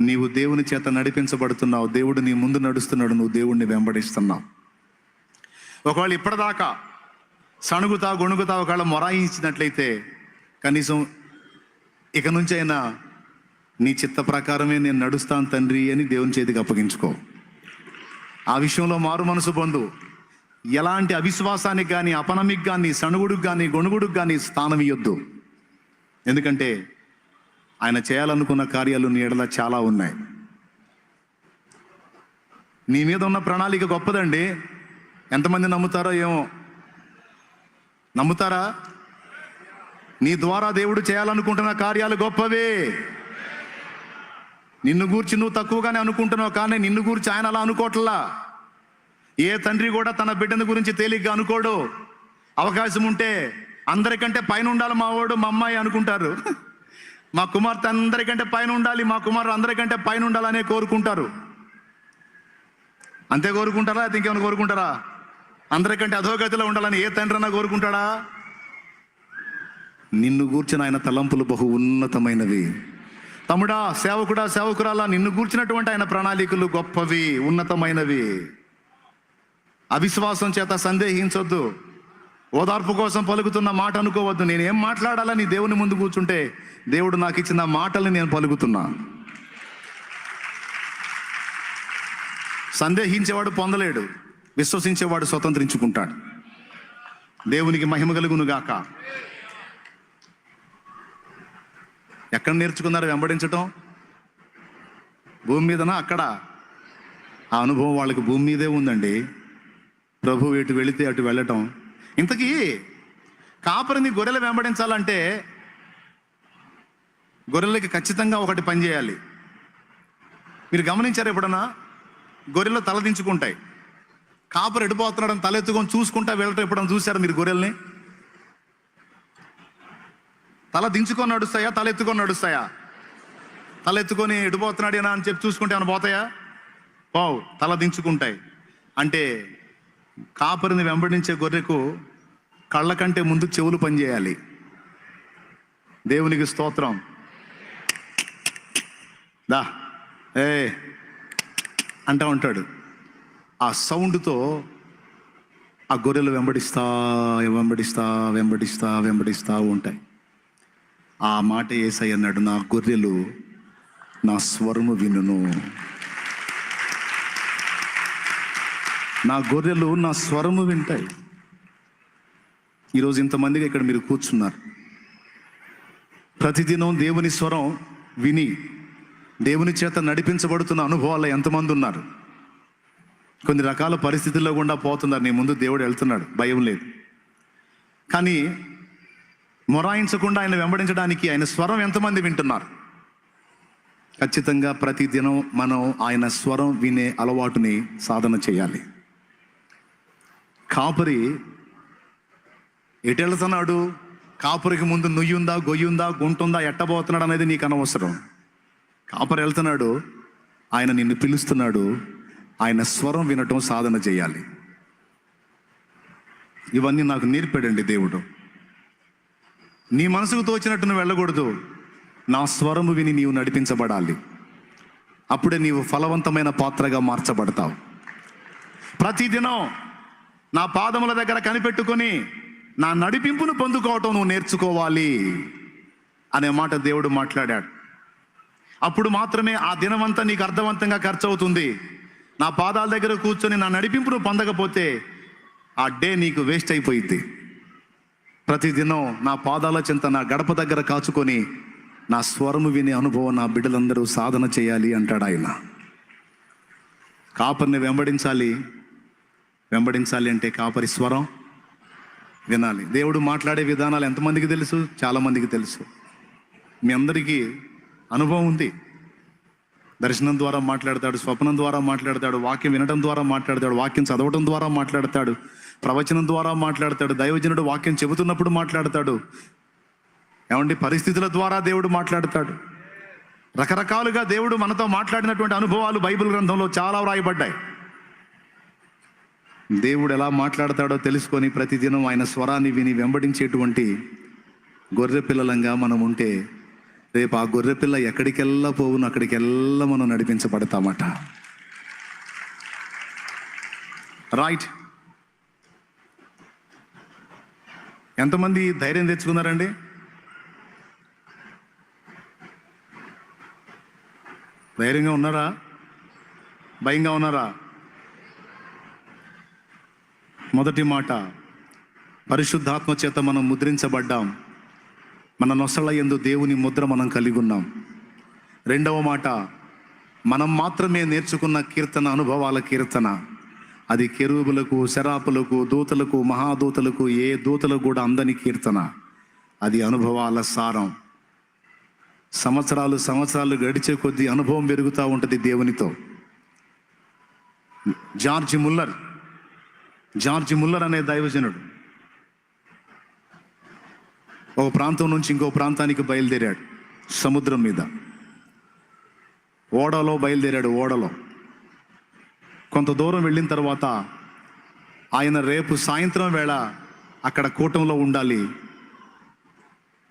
నీవు దేవుని చేత నడిపించబడుతున్నావు, దేవుడు నీ ముందు నడుస్తున్నాడు, నువ్వు దేవుడిని వెంబడిస్తున్నావు. ఒకవేళ ఇప్పటిదాకా సణుగుతా గొణుగుతా ఒకవేళ మొరాయించినట్లయితే, కనీసం ఇక నుంచి అయినా నీ చిత్త ప్రకారమే నేను నడుస్తాను తండ్రి అని దేవుని చేతికి అప్పగించుకో. ఆ విషయంలో మారు మనసు పొందు. ఎలాంటి అవిశ్వాసానికి కానీ, అపనమికి కానీ, సణుగుడికి కానీ, గొణుగుడికి కానీ స్థానం ఇవ్వద్దు. ఎందుకంటే ఆయన చేయాలనుకున్న కార్యాలు నీ ఎడల చాలా ఉన్నాయి. నీ మీద ఉన్న ప్రణాళిక గొప్పదండి. ఎంతమంది నమ్ముతారో ఏమో. నమ్ముతారా? నీ ద్వారా దేవుడు చేయాలనుకుంటున్న కార్యాలు గొప్పవే. నిన్ను గూర్చి నువ్వు తక్కువగానే అనుకుంటున్నావు, కానీ నిన్ను గూర్చి ఆయన అలా అనుకోవట్లా. ఏ తండ్రి కూడా తన బిడ్డను గురించి తేలిగ్గా అనుకోడు. అవకాశం ఉంటే అందరికంటే పైన ఉండాలి మా వాడు మా అమ్మాయి అనుకుంటారు. మా కుమార్తె అందరికంటే పైన ఉండాలి, మా కుమారుడు అందరికంటే పైన ఉండాలనే కోరుకుంటారు. అంతే కోరుకుంటారా? అది ఇంకేమైనా కోరుకుంటారా? అందరికంటే అధోగతిలో ఉండాలని ఏ తండ్రి అన్నా కోరుకుంటాడా? నిన్ను గూర్చిన ఆయన తలంపులు బహు ఉన్నతమైనవి. తమ్ముడా, సేవకుడా, సేవకురాలా, నిన్ను గూర్చినటువంటి ఆయన ప్రణాళికలు గొప్పవి, ఉన్నతమైనవి. అవిశ్వాసం చేత సందేహించొద్దు. ఓదార్పు కోసం పలుకుతున్న మాట అనుకోవద్దు. నేనేం మాట్లాడాలని దేవుని ముందు కూర్చుంటే దేవుడు నాకు ఇచ్చిన మాటల్ని నేను పలుకుతున్నా. సందేహించేవాడు పొందలేడు, విశ్వసించేవాడు స్వతంత్రించుకుంటాడు. దేవునికి మహిమ కలుగును గాక. ఎక్కడ నేర్చుకున్నారు వెంబడించటం? భూమి మీదనా? అక్కడ ఆ అనుభవం వాళ్ళకి భూమి మీదే ఉందండి. ప్రభు ఎటు వెళితే అటు వెళ్ళటం. ఇంతకీ కాపరిని గొర్రెలు వెంబడించాలంటే గొర్రెలకి ఖచ్చితంగా ఒకటి పని చేయాలి. మీరు గమనించారు ఎప్పుడన్నా? గొర్రెలు తలదించుకుంటాయి. కాపరి ఎడిపోతున్నాడని తలెత్తుకొని చూసుకుంటా వెళ్ళటం ఎప్పుడన్నా చూశారు మీరు గొర్రెల్ని? తల దించుకొని నడుస్తాయా, తలెత్తుకొని నడుస్తాయా? తలెత్తుకొని ఎడిపోతున్నాడేనా అని చెప్పి చూసుకుంటే ఏమైనా పోతాయా? పోవు, తల దించుకుంటాయి. అంటే కాపరిని వెంబడించే గొర్రెకు కళ్ళ కంటే ముందు చెవులు పనిచేయాలి. దేవునికి స్తోత్రం. దా ఏ అంటూ ఉంటాడు. ఆ సౌండ్తో ఆ గొర్రెలు వెంబడిస్తా వెంబడిస్తా వెంబడిస్తా వెంబడిస్తా ఉంటాయి. ఆ మాట యేసయ్య అన్నాడు, నా గొర్రెలు నా స్వరము వినును. నా గొర్రెలు నా స్వరము వింటాయి. ఈరోజు ఇంతమందిగా ఇక్కడ మీరు కూర్చున్నారు. ప్రతిదినం దేవుని స్వరం విని దేవుని చేత నడిపించబడుతున్న అనుభవాల్లో ఎంతమంది ఉన్నారు? కొన్ని రకాల పరిస్థితుల్లో గుండా పోతున్నారు. నీ ముందు దేవుడు వెళ్తున్నాడు, భయం లేదు. కానీ మొరాయించకుండా ఆయన వెంబడించడానికి ఆయన స్వరం ఎంతమంది వింటున్నారు? ఖచ్చితంగా ప్రతిదినం మనం ఆయన స్వరం వినే అలవాటుని సాధన చేయాలి. కాపరి ఎటు వెళ్తున్నాడు? కాపరికి ముందు నుయ్యుందా, గొయ్యుందా, గుంటుందా, ఎట్టబోతున్నాడు అనేది నీకు అనవసరం. కాపరి వెళ్తున్నాడు, ఆయన నిన్ను పిలుస్తున్నాడు. ఆయన స్వరం వినటం సాధన చేయాలి. ఇవన్నీ నాకు నేర్పాడండి దేవుడు. నీ మనసుకు తోచినట్టు నువ్వు వెళ్ళకూడదు. నా స్వరము విని నీవు నడిపించబడాలి. అప్పుడే నీవు ఫలవంతమైన పాత్రగా మార్చబడతావు. ప్రతిదినం నా పాదముల దగ్గర కనిపెట్టుకొని నా నడిపింపును పొందుకోవటం నువ్వు నేర్చుకోవాలి అనే మాట దేవుడు మాట్లాడాడు. అప్పుడు మాత్రమే ఆ దినమంతా నీకు అర్థవంతంగా ఖర్చు అవుతుంది. నా పాదాల దగ్గర కూర్చొని నా నడిపింపును పొందకపోతే ఆ డే నీకు వేస్ట్ అయిపోయింది. ప్రతిదినం నా పాదాల చెంత నా గడప దగ్గర కాచుకొని నా స్వరము వినే అనుభవం నా బిడ్డలందరూ సాధన చేయాలి అంటాడు ఆయన. కాపరిని వెంబడించాలి. వెంబడించాలి అంటే కాపరి స్వరం వినాలి. దేవుడు మాట్లాడే విధానాలు ఎంతమందికి తెలుసు? చాలామందికి తెలుసు. మీ అందరికీ అనుభవం ఉంది. దర్శనం ద్వారా మాట్లాడతాడు, స్వప్నం ద్వారా మాట్లాడతాడు, వాక్యం వినడం ద్వారా మాట్లాడతాడు, వాక్యం చదవడం ద్వారా మాట్లాడతాడు, ప్రవచనం ద్వారా మాట్లాడతాడు, దైవజనుడు వాక్యం చెబుతున్నప్పుడు మాట్లాడతాడు. ఏమండి, పరిస్థితుల ద్వారా దేవుడు మాట్లాడతాడు. రకరకాలుగా దేవుడు మనతో మాట్లాడినటువంటి అనుభవాలు బైబిల్ గ్రంథంలో చాలా వ్రాయబడ్డాయి. దేవుడు ఎలా మాట్లాడతాడో తెలుసుకొని ప్రతిదినం ఆయన స్వరాన్ని విని వెంబడించేటువంటి గొర్రె పిల్లలంగా మనం ఉంటే రేపు ఆ గొర్రె పిల్ల ఎక్కడికెల్లా పోవును అక్కడికెల్లా మనం నడిపించబడతామట. రైట్? ఎంతమంది ధైర్యం తెచ్చుకున్నారండి? ధైర్యంగా ఉన్నారా? భయంగా ఉన్నారా? మొదటి మాట, పరిశుద్ధాత్మ చేత మనం ముద్రించబడ్డాం. మన నొసళ్ళ యందు దేవుని ముద్ర మనం కలిగి ఉన్నాం. రెండవ మాట, మనం మాత్రమే నేర్చుకున్న కీర్తన అనుభవాల కీర్తన. అది కెరూబులకు, శరాపులకు, దూతలకు, మహాదూతలకు, ఏ దూతలకు కూడా అందని కీర్తన. అది అనుభవాల సారం. సంవత్సరాలు గడిచే కొద్దీ అనుభవం పెరుగుతూ ఉంటుంది దేవునితో. జార్జ్ ముల్లర్ అనే దైవజనుడు ఒక ప్రాంతం నుంచి ఇంకో ప్రాంతానికి బయలుదేరాడు. సముద్రం మీద ఓడలో బయలుదేరాడు. ఓడలో కొంత దూరం వెళ్ళిన తర్వాత ఆయన రేపు సాయంత్రం వేళ అక్కడ కూటంలో ఉండాలి.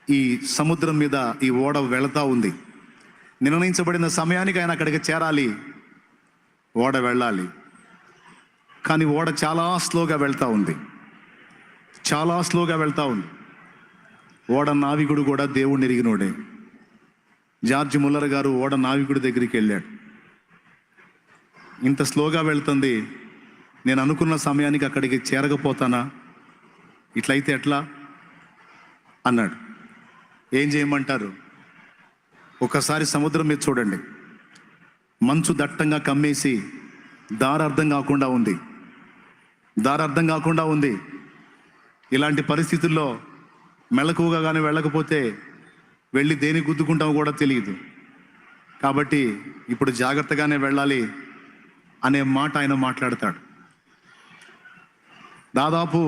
ఈ సముద్రం మీద ఈ ఓడ వెళతా ఉంది. నిర్ణయించబడిన సమయానికి ఆయన అక్కడికి చేరాలి, ఓడ వెళ్ళాలి. కానీ ఓడ చాలా స్లోగా వెళ్తూ ఉంది. ఓడ నావికుడు కూడా దేవుడిని ఎరిగినోడే. జార్జ్ ముల్లర్ గారు ఓడ నావికుడి దగ్గరికి వెళ్ళాడు. ఇంత స్లోగా వెళ్తుంది, నేను అనుకున్న సమయానికి అక్కడికి చేరకపోతానా, ఇట్లయితే ఎట్లా అన్నాడు. ఏం చేయమంటారు? ఒకసారి సముద్రం మీద చూడండి, మంచు దట్టంగా కమ్మేసి దారి అర్థం కాకుండా ఉంది. ఇలాంటి పరిస్థితుల్లో మెలకువగా కానీ వెళ్ళకపోతే వెళ్ళి దేని గుద్దుకుంటామో కూడా తెలియదు. కాబట్టి ఇప్పుడు జాగ్రత్తగానే వెళ్ళాలి అనే మాట ఆయన మాట్లాడతాడు. దాదాపు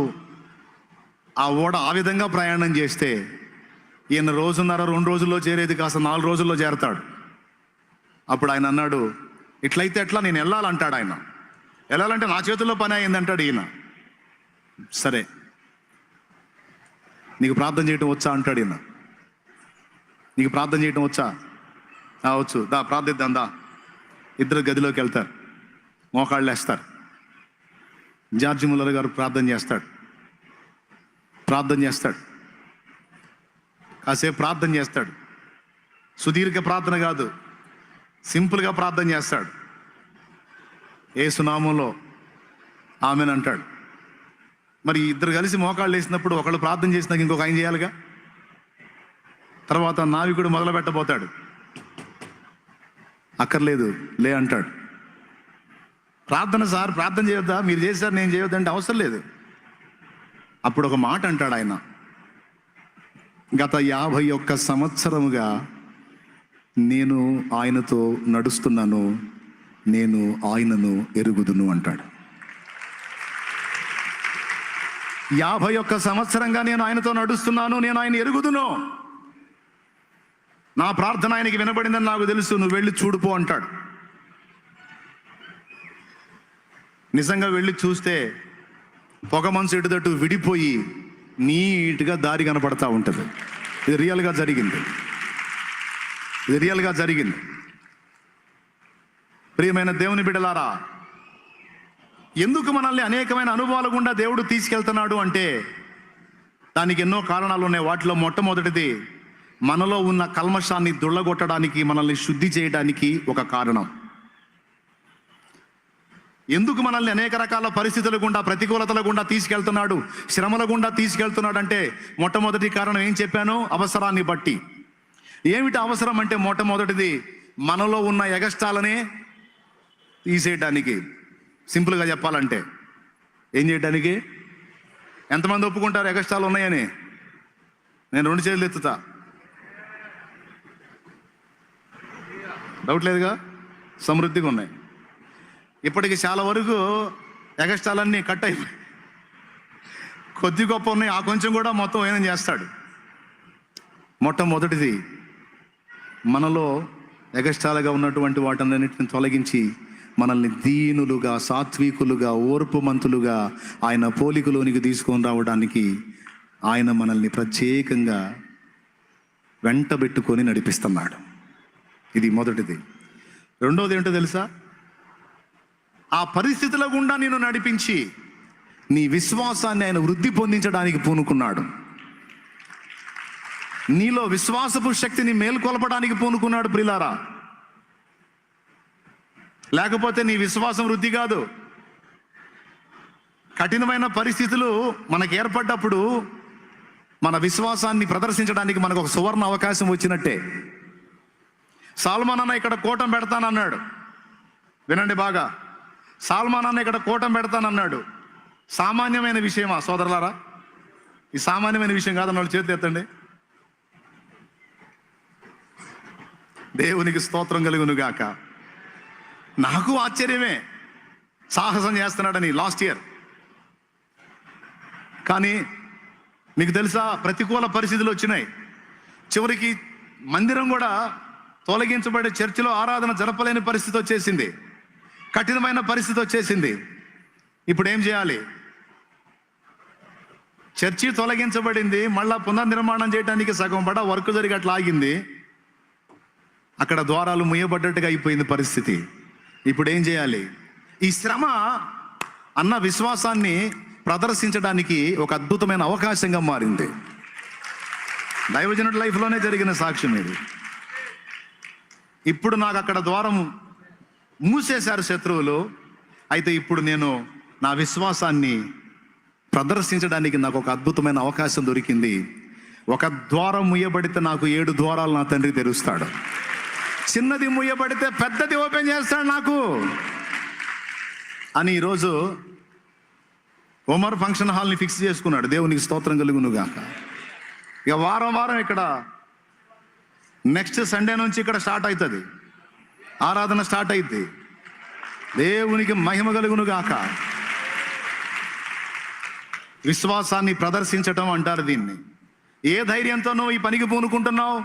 ఆ ఓడ ఆ విధంగా ప్రయాణం చేస్తే ఈయన 1.5-2 రోజుల్లో చేరేది కాస్త 4 రోజుల్లో చేరతాడు. అప్పుడు ఆయన అన్నాడు, ఇట్లయితే ఎట్లా, నేను వెళ్ళాలంటాడు. ఆయన వెళ్ళాలంటే నా చేతుల్లో పని అయింది అంటాడు. ఈయన సరే నీకు ప్రార్థన చేయటం వచ్చా అంటాడు. ఈయన నీకు ప్రార్థన చేయటం వచ్చా? వచ్చు, దా ప్రార్థిద్దాం దా. ఇద్దరు గదిలోకి వెళ్తారు, మోకాళ్ళు వేస్తారు. జార్జ్ ముల్లర్ గారు ప్రార్థన చేస్తాడు. కాసేపు ప్రార్థన చేస్తాడు. సుదీర్ఘ ప్రార్థన కాదు, సింపుల్గా ప్రార్థన చేస్తాడు. యేసు నామములో ఆమెన్ అంటాడు. మరి ఇద్దరు కలిసి మోకాళ్ళు వేసినప్పుడు ఒకళ్ళు ప్రార్థన చేసినాక ఇంకొక ఆయన చేయాలిగా. తర్వాత నావికుడు మొదలు పెట్టబోతాడు. అక్కర్లేదు లే అంటాడు. ప్రార్థన సార్, ప్రార్థన చేయొద్దా, మీరు చేశారు నేను చేయొద్దంటే అవసరం లేదు. అప్పుడు ఒక మాట అంటాడు ఆయన, గత 51 సంవత్సరముగా నేను ఆయనతో నడుస్తున్నాను, నేను ఆయనను ఎరుగుదును అంటాడు. 51 సంవత్సరంగా నేను ఆయనతో నడుస్తున్నాను, నేను ఆయన ఎరుగుదును. నా ప్రార్థన ఆయనకి వినబడిందని నాకు తెలుసు, నువ్వు వెళ్ళి చూడుపో అంటాడు. నిజంగా వెళ్ళి చూస్తే పొగ మంచు ఎటుదట్టు విడిపోయి నీట్గా దారి కనపడతా ఉంటుంది. ఇది రియల్గా జరిగింది. ప్రియమైన దేవుని బిడ్డలారా, ఎందుకు మనల్ని అనేకమైన అనుభవాల గుండా దేవుడు తీసుకెళ్తున్నాడు అంటే దానికి ఎన్నో కారణాలు ఉన్నాయి. వాటిలో మొట్టమొదటిది మనలో ఉన్న కల్మషాన్ని దుళ్ళగొట్టడానికి, మనల్ని శుద్ధి చేయడానికి ఒక కారణం. ఎందుకు మనల్ని అనేక రకాల పరిస్థితుల గుండా, ప్రతికూలతల గుండా తీసుకెళ్తున్నాడు, శ్రమల గుండా తీసుకెళ్తున్నాడు అంటే మొట్టమొదటి కారణం ఏం చెప్పాను? అవసరాన్ని బట్టి. ఏమిటి అవసరం అంటే మొట్టమొదటిది మనలో ఉన్న ఎగస్టాలనే తీసేయడానికి. సింపుల్గా చెప్పాలంటే ఏం చేయడానికి? ఎంతమంది ఒప్పుకుంటారు ఎగస్టాలు ఉన్నాయని? నేను 2 చేతులు ఎత్తుతా. డౌట్ లేదుగా, సమృద్ధిగా ఉన్నాయి. ఇప్పటికి చాలా వరకు ఎగస్టాలన్నీ కట్ అయిపోయి కొద్ది గొప్ప ఉన్నాయి. ఆ కొంచెం కూడా మొత్తం ఏం చేస్తాడు? మొట్టమొదటిది మనలో ఎగస్టాలుగా ఉన్నటువంటి వాటన్నిటిని తొలగించి మనల్ని దీనులుగా, సాత్వికులుగా, ఓర్పుమంతులుగా ఆయన పోలికలోనికి తీసుకొని రావడానికి ఆయన మనల్ని ప్రత్యేకంగా వెంటబెట్టుకొని నడిపిస్తున్నాడు. ఇది మొదటిది. రెండోది ఏంటో తెలుసా? ఆ పరిస్థితుల గుండా నేను నడిపించి నీ విశ్వాసాన్ని ఆయన వృద్ధి పొందించడానికి పూనుకున్నాడు. నీలో విశ్వాసపు శక్తిని మేల్కొల్పడానికి పూనుకున్నాడు ప్రియులారా. లేకపోతే నీ విశ్వాసం వృద్ధి కాదు. కఠినమైన పరిస్థితులు మనకు ఏర్పడ్డప్పుడు మన విశ్వాసాన్ని ప్రదర్శించడానికి మనకు ఒక సువర్ణ అవకాశం వచ్చినట్టే. సాల్మాన్ అన్న ఇక్కడ కూటం పెడతానన్నాడు. వినండి బాగా, సాల్మాన్ అన్న ఇక్కడ కూటం పెడతానన్నాడు. సామాన్యమైన విషయమా సోదరులారా? ఈ సామాన్యమైన విషయం కాదన్న వాళ్ళు చేతులు ఎత్తండి. దేవునికి స్తోత్రం కలుగును గాక. నాకు ఆశ్చర్యమే, సాహసం చేస్తున్నాడని లాస్ట్ ఇయర్. కానీ మీకు తెలుసా, ప్రతికూల పరిస్థితులు వచ్చినాయి. చివరికి మందిరం కూడా తొలగించబడే, చర్చిలో ఆరాధన జరపలేని పరిస్థితి వచ్చేసింది, కఠినమైన పరిస్థితి వచ్చేసింది. ఇప్పుడు ఏం చేయాలి? చర్చి తొలగించబడింది, మళ్ళా పునర్నిర్మాణం చేయడానికి సగం పడ వర్క్ జరిగి అట్లా ఆగింది. అక్కడ ద్వారాలు ముయ్యబడ్డట్టుగా అయిపోయింది పరిస్థితి. ఇప్పుడు ఏం చేయాలి? ఈ శ్రమ అన్న విశ్వాసాన్ని ప్రదర్శించడానికి ఒక అద్భుతమైన అవకాశంగా మారింది. దైవజనుడి లైఫ్లోనే జరిగిన సాక్ష్యం ఇది. ఇప్పుడు నాకు అక్కడ ద్వారం మూసేశారు శత్రువులు. అయితే ఇప్పుడు నేను నా విశ్వాసాన్ని ప్రదర్శించడానికి నాకు ఒక అద్భుతమైన అవకాశం దొరికింది. ఒక ద్వారం ముయ్యబడితే నాకు 7 ద్వారాలు నా తండ్రి తెరుస్తాడు. చిన్నది ముయ్యబడితే పెద్దది ఓపెన్ చేస్తాడు నాకు అని ఈరోజు ఉమర్ ఫంక్షన్ హాల్ని ఫిక్స్ చేసుకున్నాడు. దేవునికి స్తోత్రం కలుగును గాక. ఇక వారం వారం ఇక్కడ, నెక్స్ట్ సండే నుంచి ఇక్కడ స్టార్ట్ అవుతుంది, ఆరాధన స్టార్ట్ అవుతుంది. దేవునికి మహిమ కలుగును గాక. విశ్వాసాన్ని ప్రదర్శించటం అంటారు దీన్ని. ఏ ధైర్యంతో నువ్వు ఈ పనికి పూనుకుంటున్నావు?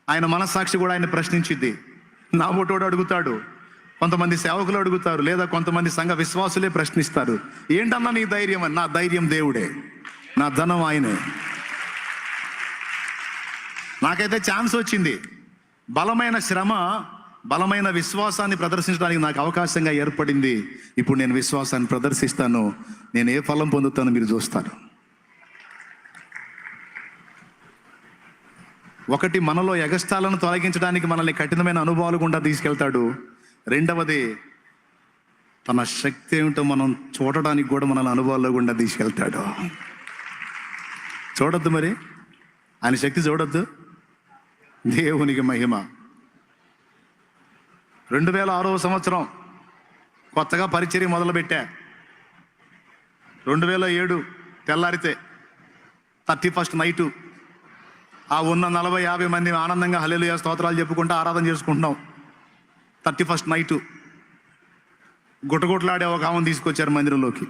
ఆయన మనస్సాక్షి కూడా ఆయన ప్రశ్నించిద్ది. నా ఓటోడు అడుగుతాడు, కొంతమంది సేవకులు అడుగుతారు, లేదా కొంతమంది సంఘ విశ్వాసులే ప్రశ్నిస్తారు, ఏంటన్నా నీ ధైర్యం అని. నా ధైర్యం దేవుడే, నా ధనం ఆయనే. నాకైతే ఛాన్స్ వచ్చింది. బలమైన శ్రమ బలమైన విశ్వాసాన్ని ప్రదర్శించడానికి నాకు అవకాశంగా ఏర్పడింది. ఇప్పుడు నేను విశ్వాసాన్ని ప్రదర్శిస్తాను. నేను ఏ ఫలం పొందుతానో మీరు చూస్తారు. ఒకటి, మనలో ఎగస్టాలను తొలగించడానికి మనల్ని కఠినమైన అనుభవాలు గుండా తీసుకెళ్తాడు. రెండవది, తన శక్తి ఏమిటో మనం చూడడానికి కూడా మనల్ని అనుభవాల్లో గుండా తీసుకెళ్తాడు. చూడొద్దు మరి, ఆయన శక్తి చూడొద్దు. దేవునికి మహిమ. 2006వ సంవత్సరం కొత్తగా పరిచర్య మొదలుపెట్టా. 2007 తెల్లారితే 31st నైటు ఆ ఉన్న 40-50 మంది ఆనందంగా హల్లెలూయా స్తోత్రాలు చెప్పుకుంటూ ఆరాధన చేసుకుంటున్నాం. 31st నైటు గుట్టగుట్లాడే ఒక ఆమెను తీసుకొచ్చారు మందిరంలోకి.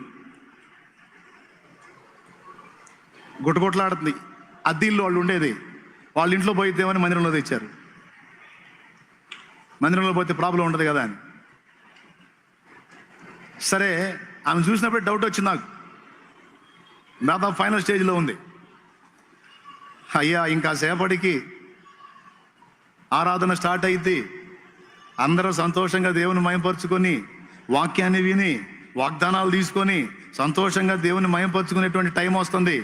గుట్టగుట్లాడుతుంది. అద్దీల్లో వాళ్ళు ఉండేది, వాళ్ళ ఇంట్లో పోయిద్దేమని మందిరంలో తెచ్చారు. మందిరంలో పోతే ప్రాబ్లం ఉంటుంది కదా అని. సరే, ఆమె చూసినప్పుడు డౌట్ వచ్చింది నాకు. దాదాపు ఫైనల్ స్టేజ్లో ఉంది. అయ్యా, ఇంకా సేపటికి ఆరాధన స్టార్ట్ అయింది. అందరూ సంతోషంగా దేవుని మయంపరుచుకొని, వాక్యాన్ని విని, వాగ్దానాలు తీసుకొని సంతోషంగా దేవుని మయంపరుచుకునేటువంటి టైం వస్తుంది.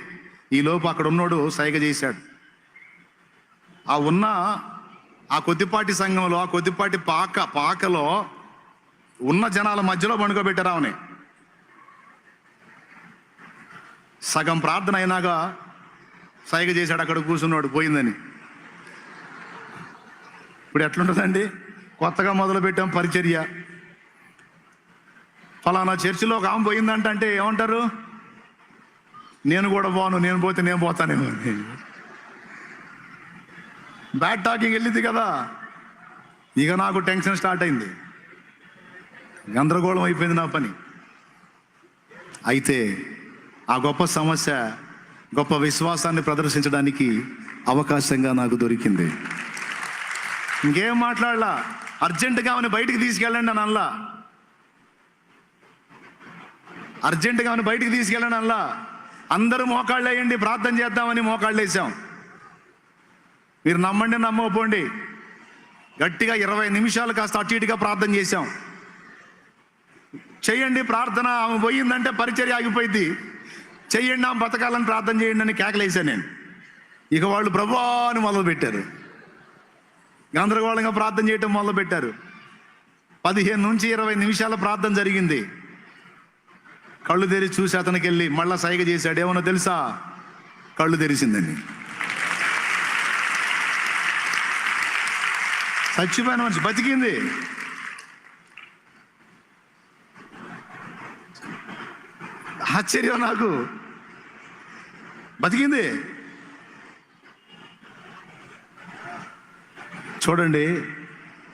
ఈలోపు అక్కడ ఉన్నోడు సైగ చేశాడు. ఆ కొద్దిపాటి సంఘంలో, ఆ కొద్దిపాటి పాకలో ఉన్న జనాల మధ్యలో పండుకోబెట్టారు ఆమెని. సగం ప్రార్థన అయినాక సైగ చేశాడు అక్కడ కూర్చున్నాడు పోయిందని. ఇప్పుడు ఎట్లుంటుందండి? కొత్తగా మొదలు పెట్టాం పరిచర్య, ఫలానా చర్చిలో ఒక ఆమె పోయిందంటే ఏమంటారు? నేను కూడా పోను, నేను పోతే నేను పోతానేమో. బ్యాడ్ టాకింగ్ వెళ్ళింది కదా. ఇక నాకు టెన్షన్ స్టార్ట్ అయింది, గందరగోళం అయిపోయింది నా పని. అయితే ఆ గొప్ప సమస్య, గొప్ప విశ్వాసాన్ని ప్రదర్శించడానికి అవకాశంగా నాకు దొరికింది. ఇంకేం మాట్లాడలా, అర్జెంటుగా ఆమెను బయటికి తీసుకెళ్ళండి అని అనలా. అర్జెంటుగా ఆమెను బయటికి తీసుకెళ్ళండి అనలా. అందరూ మోకాళ్ళు వేయండి ప్రార్థన చేద్దామని మోకాళ్ళు వేసాం. మీరు నమ్మండి నమ్మకపోండి, గట్టిగా 20 నిమిషాలు కాస్త అటు ఇటుగా ప్రార్థన చేశాం. చెయ్యండి ప్రార్థన, ఆమె పోయిందంటే పరిచర్య ఆగిపోయింది, చెయ్యండి ఆమె బతకాలని ప్రార్థన చేయండి అని కేకలేసాను నేను. ఇక వాళ్ళు ప్రభువా అని మొదలుపెట్టారు, గందరగోళంగా ప్రార్థన చేయటం మొదలుపెట్టారు. 15 నుంచి 20 నిమిషాల ప్రార్థన జరిగింది. కళ్ళు తెరిచి చూసి అతనికి వెళ్ళి మళ్ళా సైగ చేశాడు. ఏమన్నా తెలుసా? కళ్ళు తెరిసిందండి. చచ్చిపోయిన మనిషి బతికింది. ఆశ్చర్యం నాకు, బతికింది. చూడండి,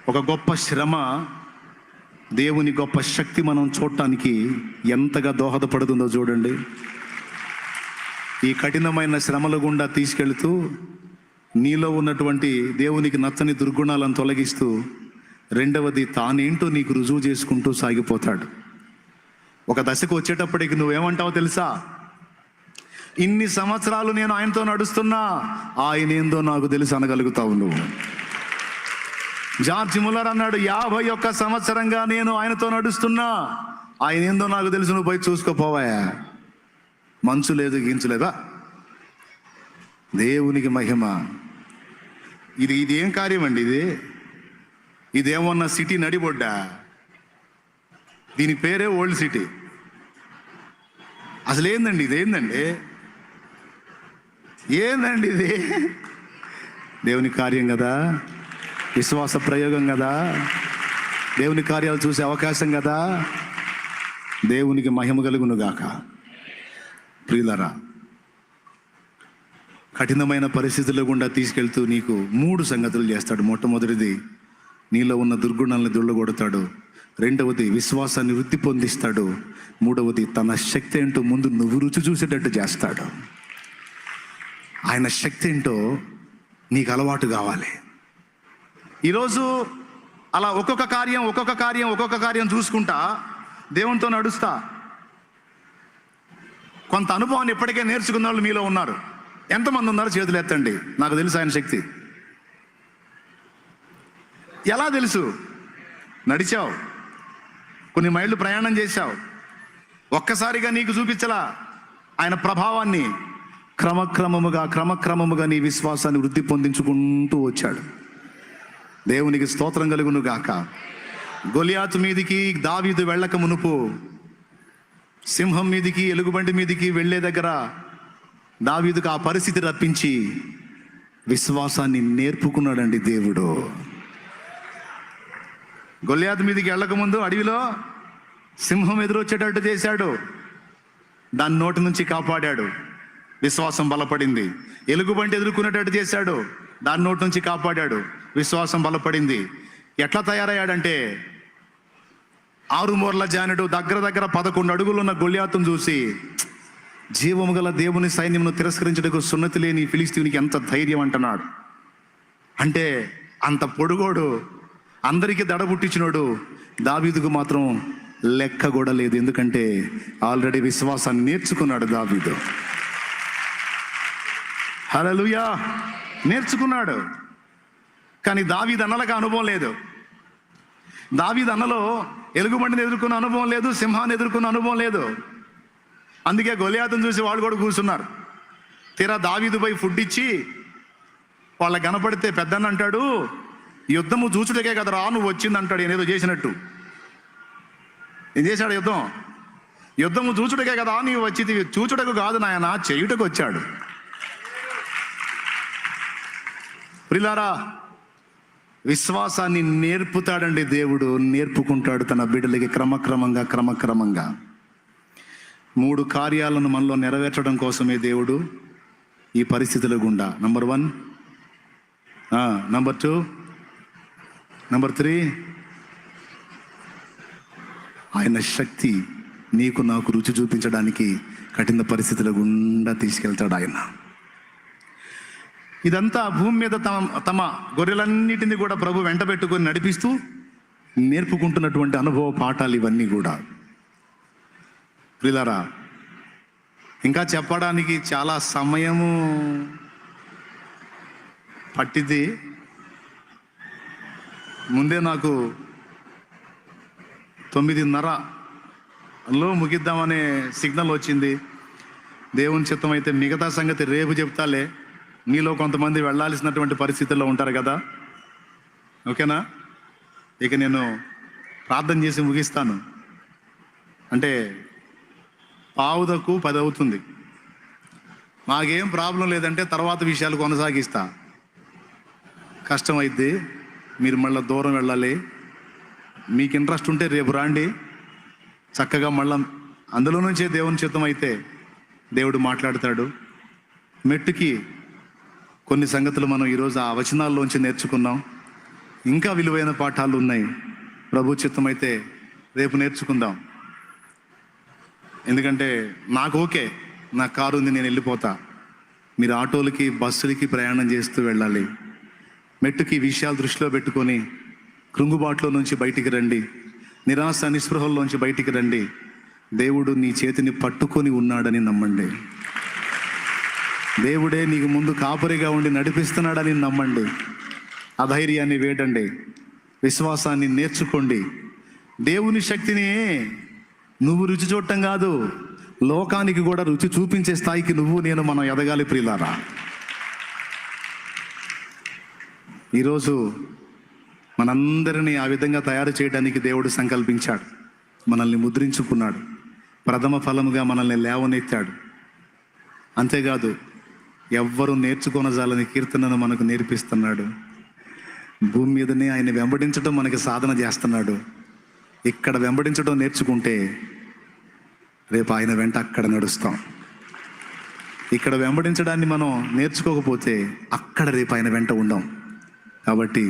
ఒక గొప్ప శ్రమ దేవుని గొప్ప శక్తి మనం చూడటానికి ఎంతగా దోహదపడుతుందో చూడండి. ఈ కఠినమైన శ్రమల గుండా తీసుకెళ్తూ నీలో ఉన్నటువంటి దేవునికి నచ్చని దుర్గుణాలను తొలగిస్తూ, రెండవది తానేంటో నీకు రుజువు చేసుకుంటూ సాగిపోతాడు. ఒక దశకు వచ్చేటప్పటికి నువ్వేమంటావో తెలుసా? ఇన్ని సంవత్సరాలు నేను ఆయనతో నడుస్తున్నా, ఆయన ఏందో నాకు తెలుసు అనగలుగుతావు నువ్వు. జార్జ్ ముల్లర్ అన్నాడు, 51 సంవత్సరంగా నేను ఆయనతో నడుస్తున్నా, ఆయన ఏందో నాకు తెలుసు, నువ్వు పోయి చూసుకోపోవాయా. మంచు లేదు, గించు లేదా. దేవునికి మహిమ. ఇది ఏం కార్యం అండి? ఇదేమన్నా సిటీ నడిబొడ్డా? దీని పేరే ఓల్డ్ సిటీ. అసలు ఏందండి ఇది? దేవుని కార్యం కదా, విశ్వాస ప్రయోగం కదా, దేవుని కార్యాలు చూసే అవకాశం కదా. దేవునికి మహిమ కలుగును గాక. ప్రియులారా, కఠినమైన పరిస్థితుల గుండా తీసుకెళ్తూ నీకు 3 సంగతులు చేస్తాడు. మొట్టమొదటిది, నీలో ఉన్న దుర్గుణాలను దుళ్ళగొడతాడు. రెండవది, విశ్వాసాన్ని వృద్ధి పొందిస్తాడు. మూడవది, తన శక్తి ఏంటో ముందు నువ్వు రుచి చూసేటట్టు చేస్తాడు. ఆయన శక్తి ఏంటో నీకు అలవాటు కావాలి. ఈరోజు అలా ఒక్కొక్క కార్యం చూసుకుంటా దేవునితో నడుస్తా. కొంత అనుభవాన్ని ఇప్పటికే నేర్చుకున్న వాళ్ళు మీలో ఉన్నారు. ఎంతమంది ఉన్నారు? చేతులు ఎత్తండి. నాకు తెలుసు ఆయన శక్తి. ఎలా తెలుసు? నడిచావు, కొన్ని మైళ్ళు ప్రయాణం చేశావు. ఒక్కసారిగా నీకు చూపించలా ఆయన ప్రభావాన్ని. క్రమక్రమముగా నీ విశ్వాసాన్ని వృద్ధి పొందించుకుంటూ వచ్చాడు. దేవునికి స్తోత్రం కలుగును గాక. గొలియాతు మీదికి దావీదు వెళ్ళక మునుపు, సింహం మీదికి, ఎలుగుబంటి మీదికి వెళ్ళే దగ్గర దావీదుకు ఆ పరిస్థితి రప్పించి విశ్వాసాన్ని నేర్పుకున్నాడండి దేవుడు. గొలియాతు మీదికి వెళ్ళక ముందు అడవిలో సింహం ఎదురొచ్చేటట్టు చేశాడు, దాని నోటి నుంచి కాపాడాడు, విశ్వాసం బలపడింది. ఎలుగుబంటి ఎదుర్కొనేటట్టు చేశాడు, దాని నోటి నుంచి కాపాడాడు, విశ్వాసం బలపడింది. ఎట్లా తయారయ్యాడంటే, 6 మూరల జానుడు దగ్గర 11 అడుగులున్న గొలియాతును చూసి, జీవము గల దేవుని సైన్యమును తిరస్కరించడానికి సున్నతి లేని ఫిలిస్తీయునికి ఎంత ధైర్యం అంటున్నాడు. అంటే అంత పొడుగోడు, అందరికీ దడ పుట్టించినోడు. దావీదుకు మాత్రం లెక్క కూడా లేదు. ఎందుకంటే ఆల్రెడీ విశ్వాసాన్ని నేర్చుకున్నాడు దావీదు. హల్లెలూయా, నేర్చుకున్నాడు. కానీ దావీదు అన్నలకు అనుభవం లేదు. దావీదు అన్నలో ఎలుగుబంటిని ఎదుర్కొన్న అనుభవం లేదు, సింహాన్ని ఎదుర్కొన్న అనుభవం లేదు. అందుకే గొలియాతును చూసి వాళ్ళు కూడా కూర్చున్నారు. తీరా దావీదు పోయి ఫుడ్ ఇచ్చి వాళ్ళకి కనపడితే పెద్దన్న అంటాడు, యుద్ధము చూచుటకే కదరా నువ్వు వచ్చింది అంటాడు. ఏదో చేసినట్టు. ఏం చేశాడు? యుద్ధము చూచుటకే కదా నీవు వచ్చింది. చూచుటకు కాదు నాయన, చేయుటకు వచ్చాడు. ప్రియులారా, విశ్వాసాన్ని నేర్పుతాడండి దేవుడు. నేర్పుకుంటాడు తన బిడ్డలకి క్రమక్రమంగా. 3 కార్యాలను మనలో నెరవేర్చడం కోసమే దేవుడు ఈ పరిస్థితుల గుండా. నంబర్ 1, నంబర్ 2, నంబర్ 3, ఆయన శక్తి నీకు నాకు రుచి చూపించడానికి కఠిన పరిస్థితుల గుండా తీసుకెళ్తాడు ఆయన. ఇదంతా భూమి మీద తమ గొర్రెలన్నిటిని కూడా ప్రభు వెంట పెట్టుకొని నడిపిస్తూ నేర్పుకుంటున్నటువంటి అనుభవ పాఠాలు ఇవన్నీ కూడా. ప్రియులారా, ఇంకా చెప్పడానికి చాలా సమయము పట్టింది. ముందే నాకు 9:30లో ముగిద్దామనే సిగ్నల్ వచ్చింది. దేవుని చిత్తం అయితే మిగతా సంగతి రేపు చెప్తాలే. మీలో కొంతమంది వెళ్ళాల్సినటువంటి పరిస్థితుల్లో ఉంటారు కదా. ఓకేనా? ఇక నేను ప్రార్థన చేసి ముగిస్తాను. అంటే 9:45 అవుతుంది. మాకేం ప్రాబ్లం లేదంటే తర్వాత విషయాలు కొనసాగిస్తా. కష్టమైద్ది, మీరు మళ్ళీ దూరం వెళ్ళాలి, మీకు ఇంట్రెస్ట్ ఉంటే రేపు రాండి, చక్కగా మళ్ళా అందులో నుంచే దేవుని చిత్తం అయితే దేవుడు మాట్లాడతాడు. మెట్టుకి కొన్ని సంగతులు మనం ఈరోజు ఆ వచనాల్లోంచి నేర్చుకున్నాం. ఇంకా విలువైన పాఠాలు ఉన్నాయి. ప్రభు చిత్తం అయితే రేపు నేర్చుకుందాం. ఎందుకంటే నాకు ఓకే, నా కారు ఉంది, నేను వెళ్ళిపోతా. మీరు ఆటోలకి బస్సులకి ప్రయాణం చేస్తూ వెళ్ళాలి. మెట్టుకి విషయాలు దృష్టిలో పెట్టుకొని కృంగుబాటులో నుంచి బయటికి రండి, నిరాశ నిస్పృహల్లోంచి బయటికి రండి. దేవుడు నీ చేతిని పట్టుకొని ఉన్నాడని నమ్మండి. దేవుడే నీకు ముందు కాపరిగా ఉండి నడిపిస్తున్నాడని నమ్మండి. అధైర్యాన్ని వేడండి, విశ్వాసాన్ని నేర్చుకోండి. దేవుని శక్తిని నువ్వు రుచి చూడటం కాదు, లోకానికి కూడా రుచి చూపించే స్థాయికి నువ్వు నేను మనం ఎదగాలి ప్రియులారా. ఈరోజు మనందరినీ ఆ విధంగా తయారు చేయడానికి దేవుడు సంకల్పించాడు. మనల్ని ముద్రించుకున్నాడు, ప్రథమ ఫలముగా మనల్ని లేవనెత్తాడు. అంతేకాదు, ఎవ్వరూ నేర్చుకొనజాలని కీర్తనను మనకు నేర్పిస్తున్నాడు. భూమి మీదనే ఆయన వెంబడించడం మనకి సాధన చేస్తున్నాడు. ఇక్కడ వెంబడించడం నేర్చుకుంటే రేపు ఆయన వెంట అక్కడ నడుస్తాం. ఇక్కడ వెంబడించడాన్ని మనం నేర్చుకోకపోతే అక్కడ రేపు ఆయన వెంట ఉండం. కాబట్టి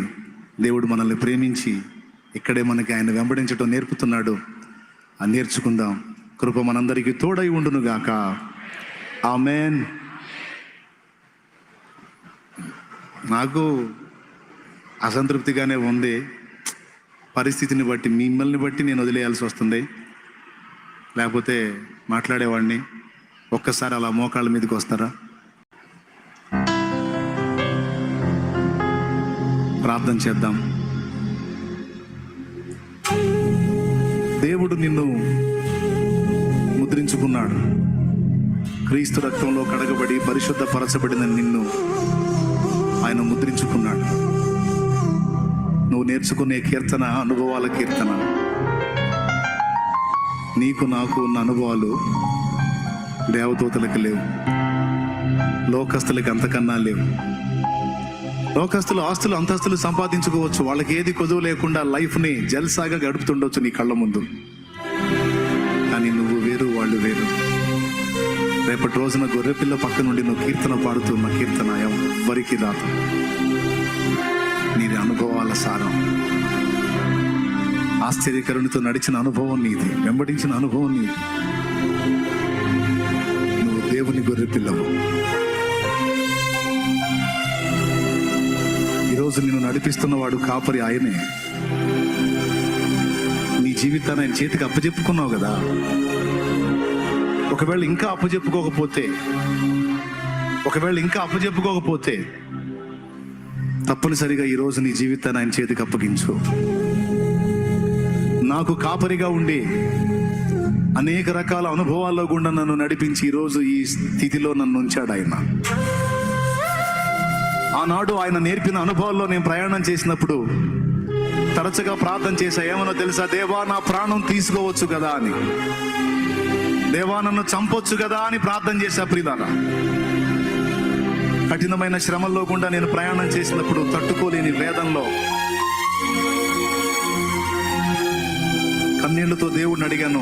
దేవుడు మనల్ని ప్రేమించి ఇక్కడే మనకి ఆయన వెంబడించడం నేర్పుతున్నాడు. అది నేర్చుకుందాం. కృప మనందరికీ తోడై ఉండును గాక. ఆమేన్. నాకు అసంతృప్తిగానే ఉంది. పరిస్థితిని బట్టి, మిమ్మల్ని బట్టి నేను వదిలేయాల్సి వస్తుంది, లేకపోతే మాట్లాడేవాడిని. ఒక్కసారి అలా మోకాళ్ళ మీదకి వస్తారా? ప్రార్థన చేద్దాం. దేవుడు నిన్ను ముద్రించుకున్నాడు. క్రీస్తు రక్తంలో కడగబడి పరిశుద్ధపరచబడిన నిన్ను ఆయన ముద్రించుకున్నాడు. నువ్వు నేర్చుకునే కీర్తన అనుభవాల కీర్తన. నీకు నాకు ఉన్న అనుభవాలు దేవదూతలకు లేవు, లోకస్తులకి అంతకన్నా లేవు. లోకస్తులు ఆస్తులు అంతస్తులు సంపాదించుకోవచ్చు, వాళ్ళకి ఏది కొదువు లేకుండా లైఫ్ని జల్సాగా గడుపుతుండొచ్చు నీ కళ్ళ ముందు. కానీ నువ్వు వేరు, వాళ్ళు వేరు. రేపటి రోజున గొర్రెపిల్ల పక్క నుండి నువ్వు కీర్తన పాడుతున్న కీర్తన ఎవ్వరికి రాదు. నీది అనుభవాల సారం. ఆశ్చర్యకరునితో నడిచిన అనుభవం నీది, వెంబడించిన అనుభవం నీది. నువ్వు దేవుని గొర్రె పిల్లవు. ఈరోజు నిన్ను నడిపిస్తున్నవాడు కాపరి ఆయనే. నీ జీవితాన్ని ఆయన చేతికి అప్పచెప్పుకున్నావు కదా. ఒకవేళ ఇంకా అప్పచెప్పుకోకపోతే తప్పనిసరిగా ఈరోజు నీ జీవితాన్ని ఆయన చేతికి అప్పగించు. నాకు కాపరిగా ఉండి అనేక రకాల అనుభవాల్లో గుండా నన్ను నడిపించి ఈరోజు ఈ స్థితిలో నన్ను ఉంచాడు ఆయన. ఆనాడు ఆయన నేర్పిన అనుభవాల్లో నేను ప్రయాణం చేసినప్పుడు తరచుగా ప్రార్థన చేశా. ఏమనో తెలుసా? దేవా, నా ప్రాణం తీసుకోవచ్చు కదా అని. దేవా, నన్ను చంపొచ్చు కదా అని ప్రార్థన చేశా. ప్రియులారా, కఠినమైన శ్రమల్లో గుండా నేను ప్రయాణం చేసినప్పుడు తట్టుకోలేని వేదంలో కన్నీళ్లతో దేవుడిని అడిగాను,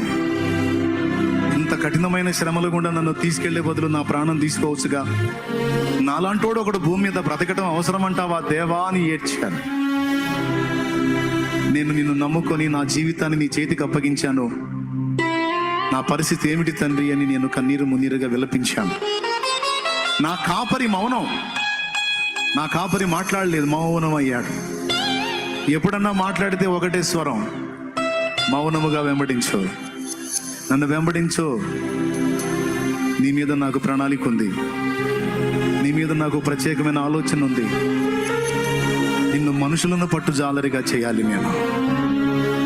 ఇంత కఠినమైన శ్రమల గుండా నన్ను తీసుకెళ్లే బదులు నా ప్రాణం తీసుకోవచ్చుగా. నాలాంటోడు ఒకడు భూమి మీద బ్రతకటం అవసరం అంటావా దేవా అని ఏడ్చాను. నేను నిన్ను నమ్ముకొని నా జీవితాన్ని నీ చేతికి అప్పగించాను. నా పరిస్థితి ఏమిటి తండ్రి అని నేను కన్నీరు మున్నీరుగా విలపించాను. నా కాపరి మౌనం, నా కాపరి మాట్లాడలేదు, మౌనం అయ్యాడు. ఎప్పుడన్నా మాట్లాడితే ఒకటే స్వరం, మౌనముగా వెంబడించు, నన్ను వెంబడించు. నీ మీద నాకు ప్రణాళిక ఉంది, నీ మీద నాకు ప్రత్యేకమైన ఆలోచన ఉంది. నిన్ను మనుషులను పట్టు జాలరిగా చేయాలి నేను,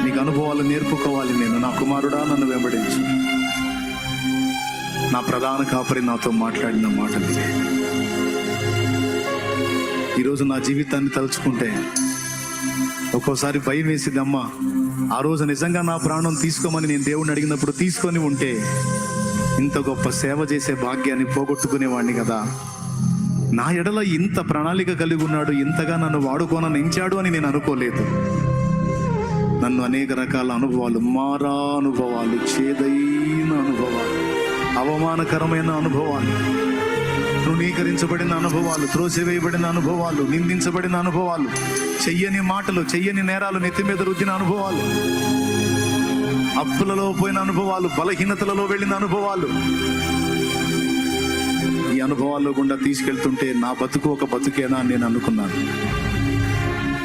నీకు అనుభవాలు నేర్పుకోవాలి నేను. నా కుమారుడా, నన్ను వెంబడించు. నా ప్రధాన కాపరి నాతో మాట్లాడిన మాటలు. ఈరోజు నా జీవితాన్ని తలుచుకుంటే ఒక్కోసారి భయం వేసిద్దమ్మా. ఆ రోజు నిజంగా నా ప్రాణం తీసుకోమని నేను దేవుడిని అడిగినప్పుడు తీసుకొని ఉంటే ఇంత గొప్ప సేవ చేసే భాగ్యాన్ని పోగొట్టుకునేవాడిని కదా. నా ఎడల ఇంత ప్రణాళిక కలిగి ఉన్నాడు, ఇంతగా నన్ను వాడుకోనని ఎంచాడు అని నేను అనుకోలేదు. నన్ను అనేక రకాల అనుభవాలు, మారా అనుభవాలు, చేదైన అనుభవాలు, అవమానకరమైన అనుభవాలు, తృణీకరించబడిన అనుభవాలు, త్రోసివేయబడిన అనుభవాలు, నిందించబడిన అనుభవాలు, చెయ్యని మాటలు, చెయ్యని నేరాలు నెత్తి మీద రుద్దిన అనుభవాలు, అప్పులలో పోయిన అనుభవాలు, బలహీనతలలో వెళ్ళిన అనుభవాలు. ఈ అనుభవాల్లో గుండా తీసుకెళ్తుంటే నా బతుకు ఒక బతుకేనా అని నేను అనుకున్నాను.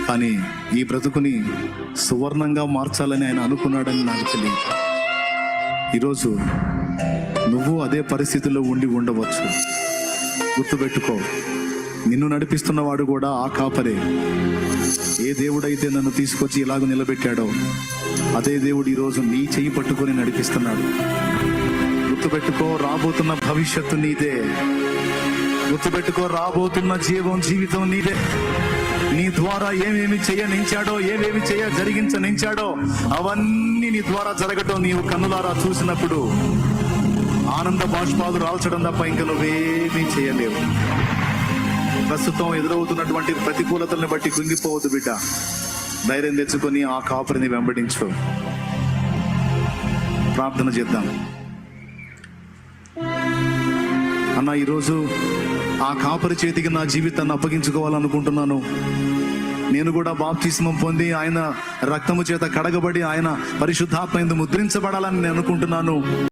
కానీ ఈ బ్రతుకుని సువర్ణంగా మార్చాలని ఆయన అనుకున్నాడని నాకు తెలియదు. ఈరోజు నువ్వు అదే పరిస్థితిలో ఉండవచ్చు. గుర్తుపెట్టుకో, నిన్ను నడిపిస్తున్నవాడు కూడా ఆ కాపరే. ఏ దేవుడైతే నన్ను తీసుకొచ్చి ఇలాగ నిలబెట్టాడో అదే దేవుడు ఈరోజు నీ చెయ్యి పట్టుకొని నడిపిస్తున్నాడు. గుర్తుపెట్టుకో, రాబోతున్న భవిష్యత్తు నీదే. గుర్తుపెట్టుకో, రాబోతున్న జీవితం నీదే. నీ ద్వారా ఏమేమి చేయనించాడో, ఏమేమి జరిగించనించాడో అవన్నీ నీ ద్వారా జరగటం నీవు కన్నులారా చూసినప్పుడు ఆనంద బాష్పాలు రాల్చడం తప్ప ఇంకా నువ్వేమీ చేయలేవు. ప్రస్తుతం ఎదురవుతున్నటువంటి ప్రతికూలతల్ని బట్టి కుంగిపోవద్దు బిడ్డ. ధైర్యం తెచ్చుకొని ఆ కాపరిని వెంబడించు. ప్రార్థన చేద్దాం. అన్న, ఈరోజు ఆ కాపరి చేతికి నా జీవితాన్ని అప్పగించుకోవాలనుకుంటున్నాను. నేను కూడా బాప్తిస్మం పొంది ఆయన రక్తము చేత కడగబడి ఆయన పరిశుద్ధాత్మ యందు ముద్రించబడాలని నేను అనుకుంటున్నాను.